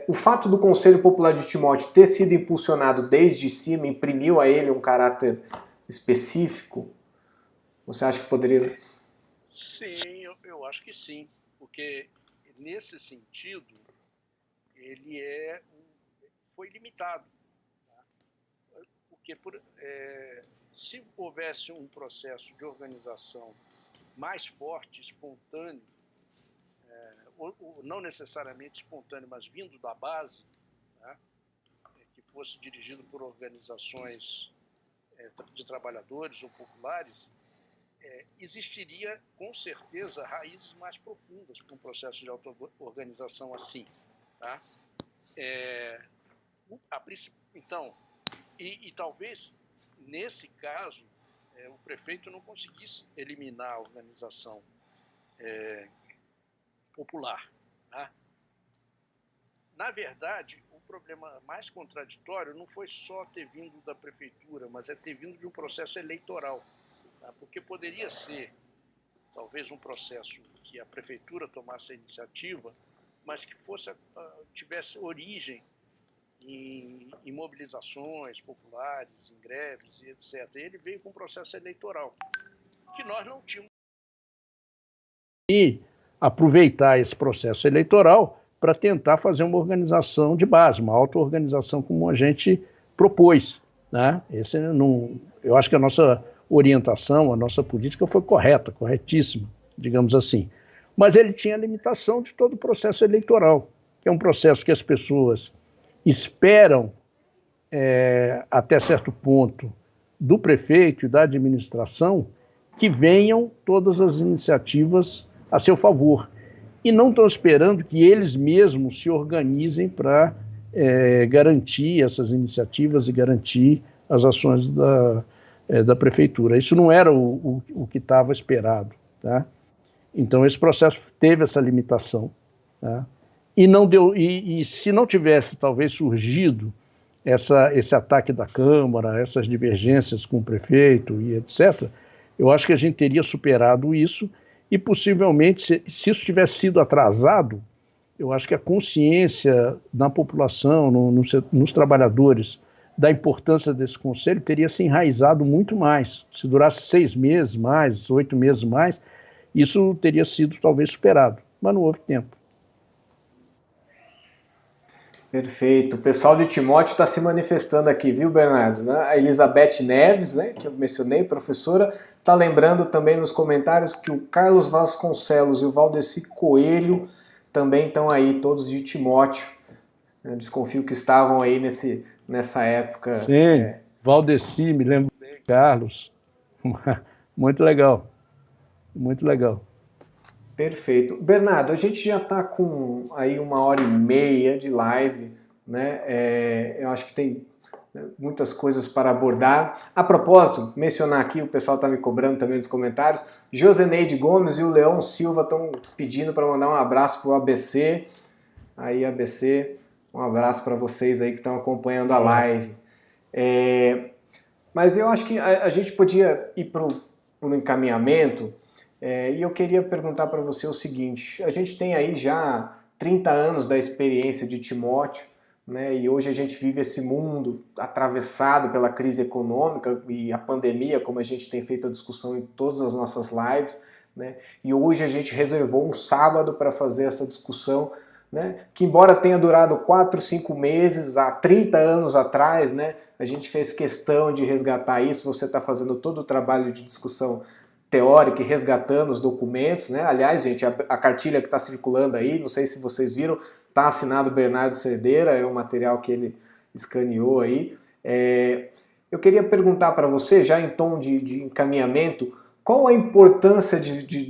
o fato do Conselho Popular de Timóteo ter sido impulsionado desde cima imprimiu a ele um caráter específico? Você acha que poderia... Sim, eu acho que sim, porque nesse sentido ele foi limitado, tá? Porque se houvesse um processo de organização mais forte, espontâneo, ou não necessariamente espontâneo, mas vindo da base, tá? Que fosse dirigido por organizações de trabalhadores ou populares, existiria com certeza raízes mais profundas para um processo de auto-organização assim, tá? Então, e talvez nesse caso o prefeito não conseguisse eliminar a organização popular, tá? Na verdade, o problema mais contraditório não foi só ter vindo da prefeitura, mas ter vindo de um processo eleitoral. Porque poderia ser, talvez, um processo que a prefeitura tomasse a iniciativa, mas que tivesse origem em mobilizações populares, em greves e etc. Ele veio com um processo eleitoral, que nós não tínhamos. E aproveitar esse processo eleitoral para tentar fazer uma organização de base, uma auto-organização como a gente propôs, né? Eu acho que a nossa orientação, a nossa política foi corretíssima, digamos assim. Mas ele tinha a limitação de todo o processo eleitoral, que é um processo que as pessoas esperam, até certo ponto, do prefeito e da administração, que venham todas as iniciativas a seu favor. E não estão esperando que eles mesmos se organizem para garantir essas iniciativas e garantir as ações da prefeitura. Isso não era o que estava esperado, tá? Então esse processo teve essa limitação, tá? E se não tivesse talvez surgido esse ataque da Câmara, essas divergências com o prefeito e etc., eu acho que a gente teria superado isso e possivelmente, se isso tivesse sido atrasado, eu acho que a consciência na população, nos trabalhadores, da importância desse conselho teria se enraizado muito mais. Se durasse 6 meses mais, 8 meses mais, isso teria sido talvez superado, mas não houve tempo. Perfeito. O pessoal de Timóteo está se manifestando aqui, viu, Bernardo? A Elizabeth Neves, né, que eu mencionei, professora, está lembrando também nos comentários que o Carlos Vasconcelos e o Valdeci Coelho também estão aí, todos de Timóteo. Eu desconfio que estavam aí nessa época. Sim, Valdeci, me lembro bem, Carlos. Muito legal, muito legal. Perfeito. Bernardo, a gente já está com aí 1h30 de live, né? Eu acho que tem muitas coisas para abordar. A propósito, mencionar aqui, o pessoal está me cobrando também nos comentários, Joseneide Gomes e o Leão Silva estão pedindo para mandar um abraço para o ABC. Aí, ABC, um abraço para vocês aí que estão acompanhando a live. Mas eu acho que a gente podia ir para o encaminhamento. E eu queria perguntar para você o seguinte, a gente tem aí já 30 anos da experiência de Timóteo, né, e hoje a gente vive esse mundo atravessado pela crise econômica e a pandemia, como a gente tem feito a discussão em todas as nossas lives, né, e hoje a gente reservou um sábado para fazer essa discussão, né, que embora tenha durado 4, 5 meses, há 30 anos atrás, né, a gente fez questão de resgatar isso, você está fazendo todo o trabalho de discussão teórica e resgatando os documentos, né? Aliás, gente, a cartilha que está circulando aí, não sei se vocês viram, está assinado Bernardo Cerdeira, é um material que ele escaneou aí. Eu queria perguntar para você, já em tom de encaminhamento, qual a importância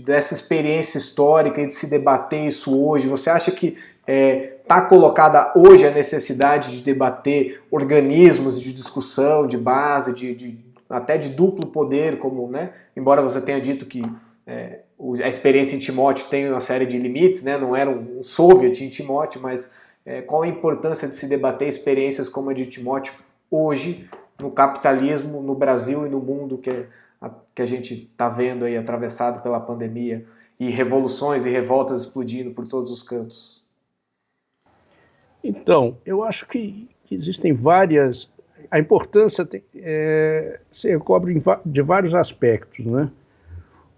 dessa experiência histórica e de se debater isso hoje? Você acha que está colocada hoje a necessidade de debater organismos de discussão, de base, até de duplo poder, como, né? Embora você tenha dito que a experiência em Timóteo tem uma série de limites, né? Não era um soviet em Timóteo, mas qual a importância de se debater experiências como a de Timóteo hoje, no capitalismo, no Brasil e no mundo que a gente está vendo aí atravessado pela pandemia e revoluções e revoltas explodindo por todos os cantos? Então, eu acho que existem várias... A importância se recobre de vários aspectos, né?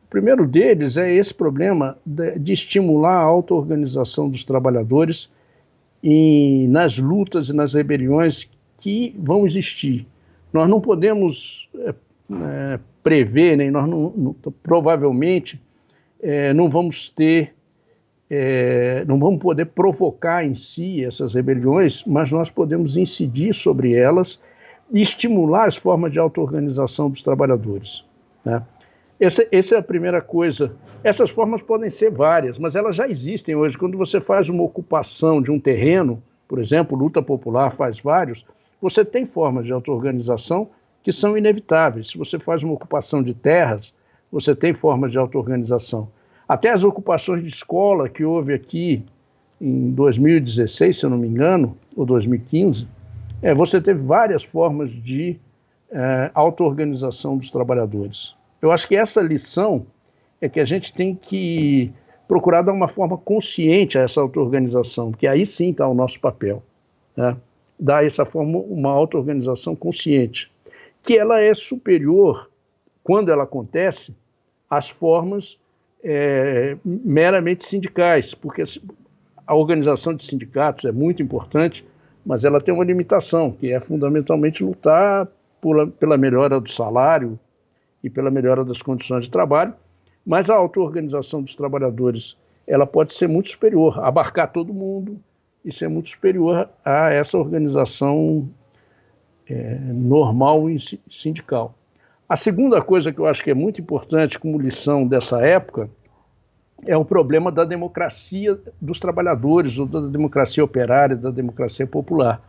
O primeiro deles é esse problema de estimular a auto-organização dos trabalhadores nas lutas e nas rebeliões que vão existir. Nós não podemos prever, nem nós provavelmente não vamos ter, não vamos poder provocar em si essas rebeliões, mas nós podemos incidir sobre elas e estimular as formas de auto-organização dos trabalhadores, né? Essa é a primeira coisa. Essas formas podem ser várias, mas elas já existem hoje. Quando você faz uma ocupação de um terreno, por exemplo, luta popular faz vários, você tem formas de auto-organização que são inevitáveis. Se você faz uma ocupação de terras, você tem formas de auto-organização. Até as ocupações de escola que houve aqui em 2016, se eu não me engano, ou 2015, você teve várias formas de auto-organização dos trabalhadores. Eu acho que essa lição é que a gente tem que procurar dar uma forma consciente a essa auto-organização, que aí sim está o nosso papel, né? Dar essa forma uma auto-organização consciente, que ela é superior, quando ela acontece, às formas meramente sindicais, porque a organização de sindicatos é muito importante, mas ela tem uma limitação, que é fundamentalmente lutar pela melhora do salário e pela melhora das condições de trabalho, mas a auto-organização dos trabalhadores ela pode ser muito superior, abarcar todo mundo e ser muito superior a essa organização normal e sindical. A segunda coisa que eu acho que é muito importante como lição dessa época é o problema da democracia dos trabalhadores, ou da democracia operária, da democracia popular.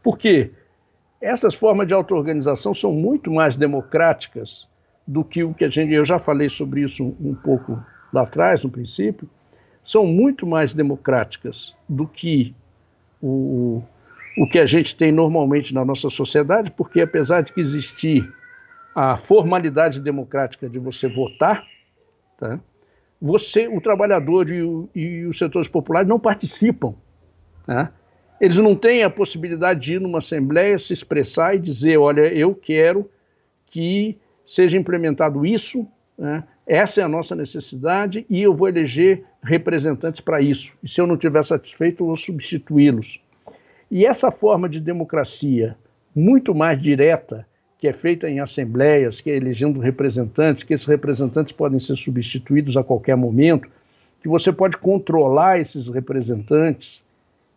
Por quê? Essas formas de auto-organização são muito mais democráticas do que o que eu já falei sobre isso um pouco lá atrás, no princípio, são muito mais democráticas do que o que a gente tem normalmente na nossa sociedade, porque apesar de que existir a formalidade democrática de você votar, tá? O trabalhador e os setores populares não participam, né? Eles não têm a possibilidade de ir numa assembleia, se expressar e dizer, olha, eu quero que seja implementado isso, né? Essa é a nossa necessidade e eu vou eleger representantes para isso. E se eu não estiver satisfeito, eu vou substituí-los. E essa forma de democracia muito mais direta, que é feita em assembleias, que é elegendo representantes, que esses representantes podem ser substituídos a qualquer momento, que você pode controlar esses representantes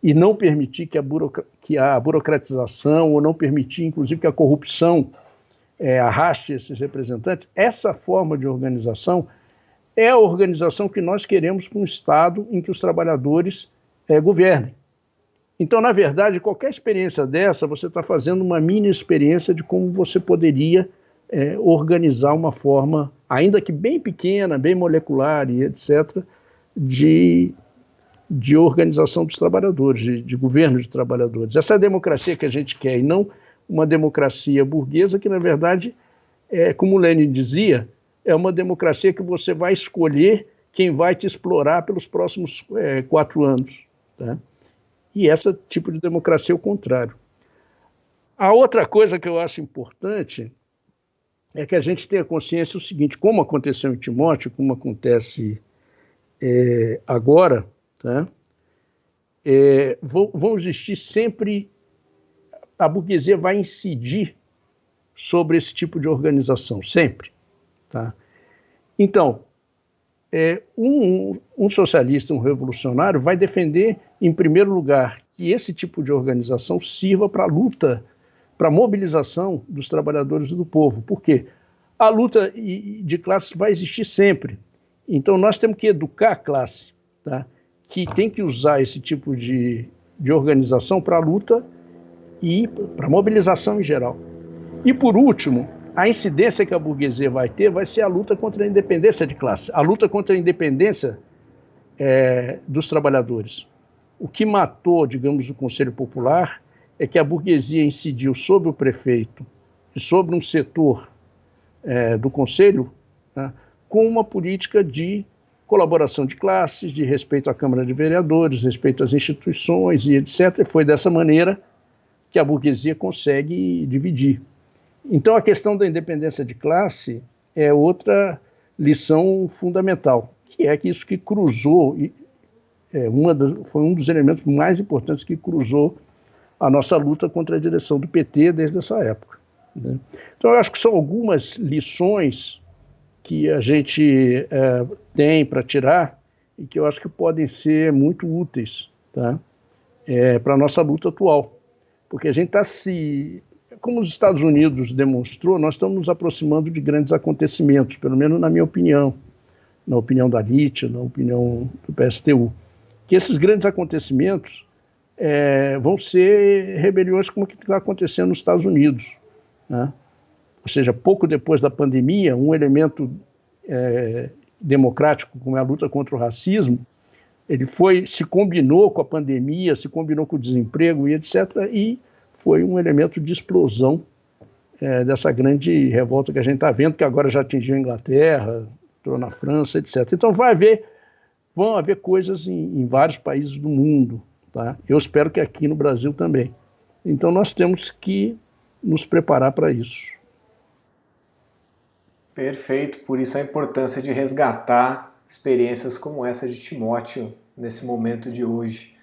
e não permitir que a burocratização, ou não permitir, inclusive, que a corrupção arraste esses representantes. Essa forma de organização é a organização que nós queremos para um Estado em que os trabalhadores governem. Então, na verdade, qualquer experiência dessa, você está fazendo uma mini experiência de como você poderia organizar uma forma, ainda que bem pequena, bem molecular e etc., de organização dos trabalhadores, de governo de trabalhadores. Essa é a democracia que a gente quer, e não uma democracia burguesa que, na verdade, como Lenin dizia, é uma democracia que você vai escolher quem vai te explorar pelos próximos 4 anos, tá? E esse tipo de democracia é o contrário. A outra coisa que eu acho importante é que a gente tenha consciência do seguinte, como aconteceu em Timóteo, como acontece agora, tá? Vão existir sempre, a burguesia vai incidir sobre esse tipo de organização, sempre, tá? Então, um socialista, um revolucionário, vai defender, em primeiro lugar, que esse tipo de organização sirva para a luta, para a mobilização dos trabalhadores e do povo. Por quê? A luta de classes vai existir sempre. Então, nós temos que educar a classe, tá? Que tem que usar esse tipo de organização para a luta e para a mobilização em geral. E, por último, a incidência que a burguesia vai ter vai ser a luta contra a independência de classe, a luta contra a independência dos trabalhadores. O que matou, digamos, o Conselho Popular é que a burguesia incidiu sobre o prefeito e sobre um setor do Conselho, né, com uma política de colaboração de classes, de respeito à Câmara de Vereadores, respeito às instituições e etc. E foi dessa maneira que a burguesia consegue dividir. Então, a questão da independência de classe é outra lição fundamental, que é que isso que cruzou, foi um dos elementos mais importantes que cruzou a nossa luta contra a direção do PT desde essa época, né? Então, eu acho que são algumas lições que a gente tem para tirar e que eu acho que podem ser muito úteis, tá? Para a nossa luta atual. Porque a gente está como os Estados Unidos demonstrou, nós estamos nos aproximando de grandes acontecimentos, pelo menos na minha opinião, na opinião da LIT, na opinião do PSTU, que esses grandes acontecimentos vão ser rebeliões como o que está acontecendo nos Estados Unidos, né? Ou seja, pouco depois da pandemia, um elemento democrático, como é a luta contra o racismo, ele se combinou com a pandemia, se combinou com o desemprego e etc., e foi um elemento de explosão dessa grande revolta que a gente está vendo, que agora já atingiu a Inglaterra, entrou na França, etc. Então vão haver coisas em vários países do mundo, tá? Eu espero que aqui no Brasil também. Então nós temos que nos preparar para isso. Perfeito, por isso a importância de resgatar experiências como essa de Timóteo nesse momento de hoje.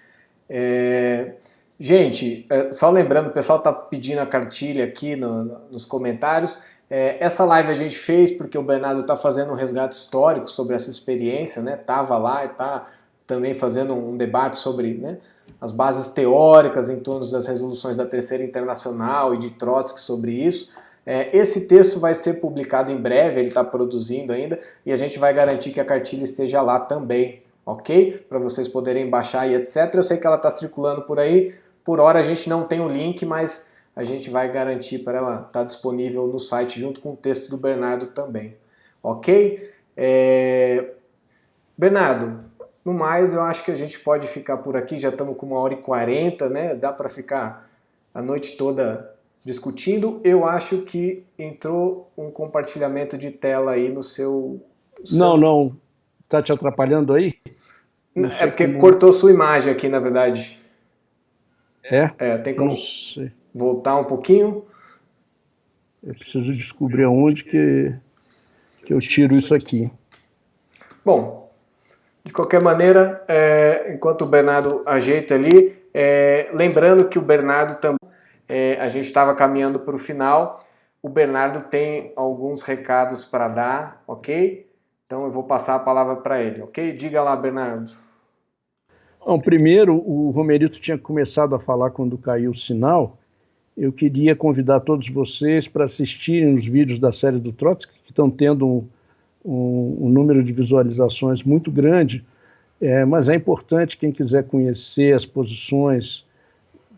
Gente, só lembrando, o pessoal está pedindo a cartilha aqui nos comentários. Essa live a gente fez porque o Bernardo está fazendo um resgate histórico sobre essa experiência, né? Estava lá e está também fazendo um debate sobre, né, as bases teóricas em torno das resoluções da Terceira Internacional e de Trotsky sobre isso. Esse texto vai ser publicado em breve, ele está produzindo ainda, e a gente vai garantir que a cartilha esteja lá também, ok? Para vocês poderem baixar e etc. Eu sei que ela está circulando por aí, por hora a gente não tem o link, mas a gente vai garantir para ela estar disponível no site junto com o texto do Bernardo também, ok? Bernardo, no mais eu acho que a gente pode ficar por aqui, já estamos com 1h40, né? Dá para ficar a noite toda discutindo. Eu acho que entrou um compartilhamento de tela aí no seu... Não. Está te atrapalhando aí? É porque cortou sua imagem aqui, na verdade. Tem como voltar um pouquinho? Eu preciso descobrir aonde que eu tiro isso aqui. Bom, de qualquer maneira, enquanto o Bernardo ajeita ali, lembrando que o Bernardo também... a gente estava caminhando para o final, o Bernardo tem alguns recados para dar, ok? Então eu vou passar a palavra para ele, ok? Diga lá, Bernardo. Bom, primeiro, o Romerito tinha começado a falar quando caiu o sinal. Eu queria convidar todos vocês para assistirem os vídeos da série do Trotsky, que estão tendo um número de visualizações muito grande, mas é importante, quem quiser conhecer as posições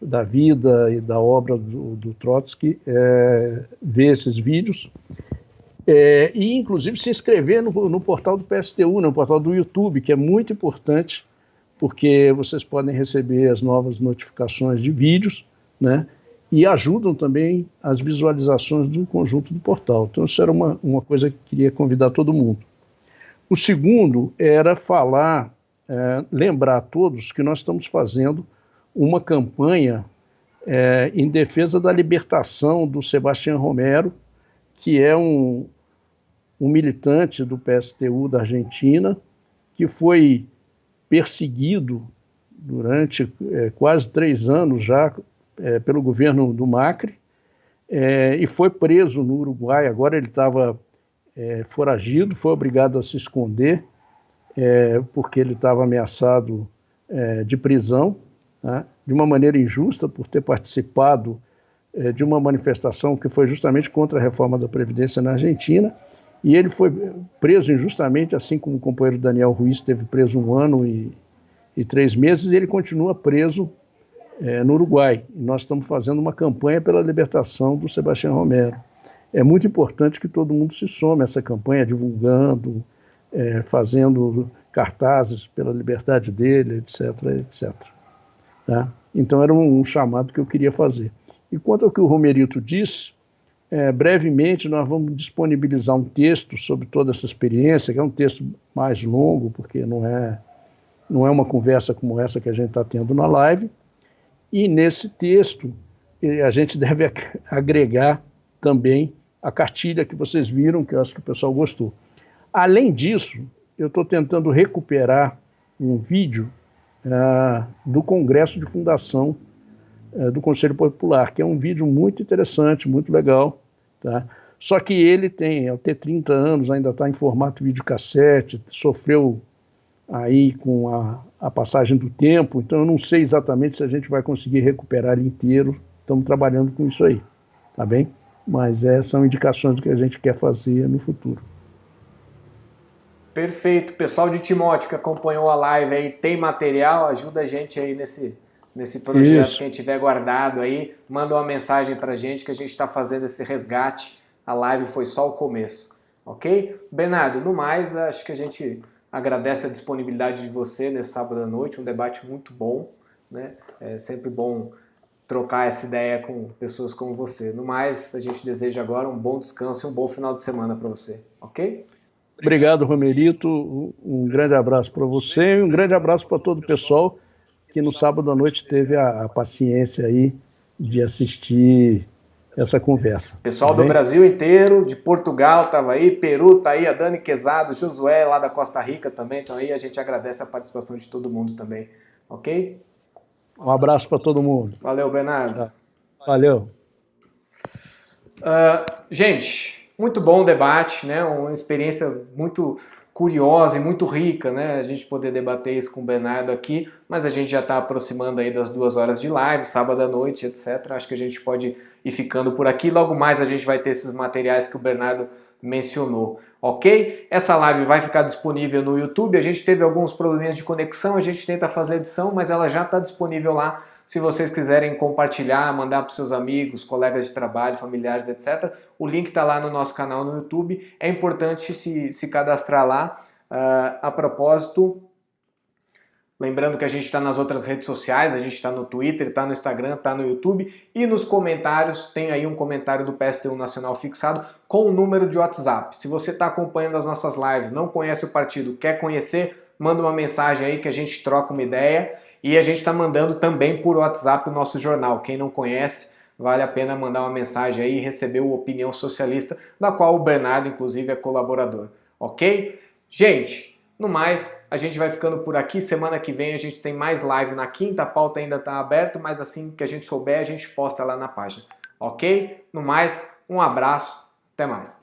da vida e da obra do Trotsky, ver esses vídeos, e inclusive se inscrever no portal do PSTU, no portal do YouTube, que é muito importante, porque vocês podem receber as novas notificações de vídeos, né, e ajudam também as visualizações do conjunto do portal. Então isso era uma coisa que eu queria convidar todo mundo. O segundo era lembrar a todos que nós estamos fazendo uma campanha em defesa da libertação do Sebastián Romero, que é um militante do PSTU da Argentina, que foi perseguido durante quase 3 anos já pelo governo do Macri, e foi preso no Uruguai. Agora ele estava foragido, foi obrigado a se esconder, porque ele estava ameaçado de prisão, né, de uma maneira injusta, por ter participado de uma manifestação que foi justamente contra a reforma da Previdência na Argentina, e ele foi preso injustamente, assim como o companheiro Daniel Ruiz esteve preso 1 ano e 3 meses, e ele continua preso no Uruguai. E nós estamos fazendo uma campanha pela libertação do Sebastião Romero. É muito importante que todo mundo se some a essa campanha, divulgando, fazendo cartazes pela liberdade dele, etc, etc. Tá? Então era um chamado que eu queria fazer. E quanto ao que o Romerito disse, brevemente nós vamos disponibilizar um texto sobre toda essa experiência, que é um texto mais longo, porque não é uma conversa como essa que a gente está tendo na live, e nesse texto a gente deve agregar também a cartilha que vocês viram, que eu acho que o pessoal gostou. Além disso, eu estou tentando recuperar um vídeo do Congresso de Fundação do Conselho Popular, que é um vídeo muito interessante, muito legal, tá? Só que ele tem, ao ter 30 anos, ainda está em formato videocassete, sofreu aí com a passagem do tempo, então eu não sei exatamente se a gente vai conseguir recuperar ele inteiro, estamos trabalhando com isso aí, tá bem? Mas são indicações do que a gente quer fazer no futuro. Perfeito. Pessoal de Timóteo que acompanhou a live aí, tem material, ajuda a gente aí nesse projeto. Isso. Quem tiver guardado aí, manda uma mensagem pra gente que a gente está fazendo esse resgate. A live foi só o começo, ok? Bernardo, no mais, acho que a gente agradece a disponibilidade de você nesse sábado à noite, um debate muito bom, né? É sempre bom trocar essa ideia com pessoas como você. No mais, a gente deseja agora um bom descanso e um bom final de semana para você, ok? Obrigado, Romerito. Um grande abraço para você e um grande abraço para todo o pessoal que no sábado à noite teve a paciência aí de assistir essa conversa. Pessoal do Brasil inteiro, de Portugal estava aí, Peru tá aí, a Dani Quezado, Josué lá da Costa Rica também estão aí. A gente agradece a participação de todo mundo também, ok? Um abraço para todo mundo. Valeu, Bernardo. Valeu. Gente, muito bom o debate, né? Uma experiência muito curiosa e muito rica, né? A gente poder debater isso com o Bernardo aqui, mas a gente já está aproximando aí das 2 horas de live, sábado à noite, etc. Acho que a gente pode ir ficando por aqui. Logo mais a gente vai ter esses materiais que o Bernardo mencionou, ok? Essa live vai ficar disponível no YouTube. A gente teve alguns probleminhas de conexão, a gente tenta fazer edição, mas ela já está disponível lá. Se vocês quiserem compartilhar, mandar para os seus amigos, colegas de trabalho, familiares, etc., o link está lá no nosso canal no YouTube. É importante se cadastrar lá. A propósito, lembrando que a gente está nas outras redes sociais, a gente está no Twitter, está no Instagram, está no YouTube, e nos comentários tem aí um comentário do PSTU Nacional fixado com o número de WhatsApp. Se você está acompanhando as nossas lives, não conhece o partido, quer conhecer, manda uma mensagem aí que a gente troca uma ideia. E a gente está mandando também por WhatsApp o nosso jornal. Quem não conhece, vale a pena mandar uma mensagem aí e receber o Opinião Socialista, da qual o Bernardo, inclusive, é colaborador. Ok? Gente, no mais, a gente vai ficando por aqui. Semana que vem a gente tem mais live na quinta. A pauta ainda está aberta, mas assim que a gente souber, a gente posta lá na página. Ok? No mais, um abraço. Até mais.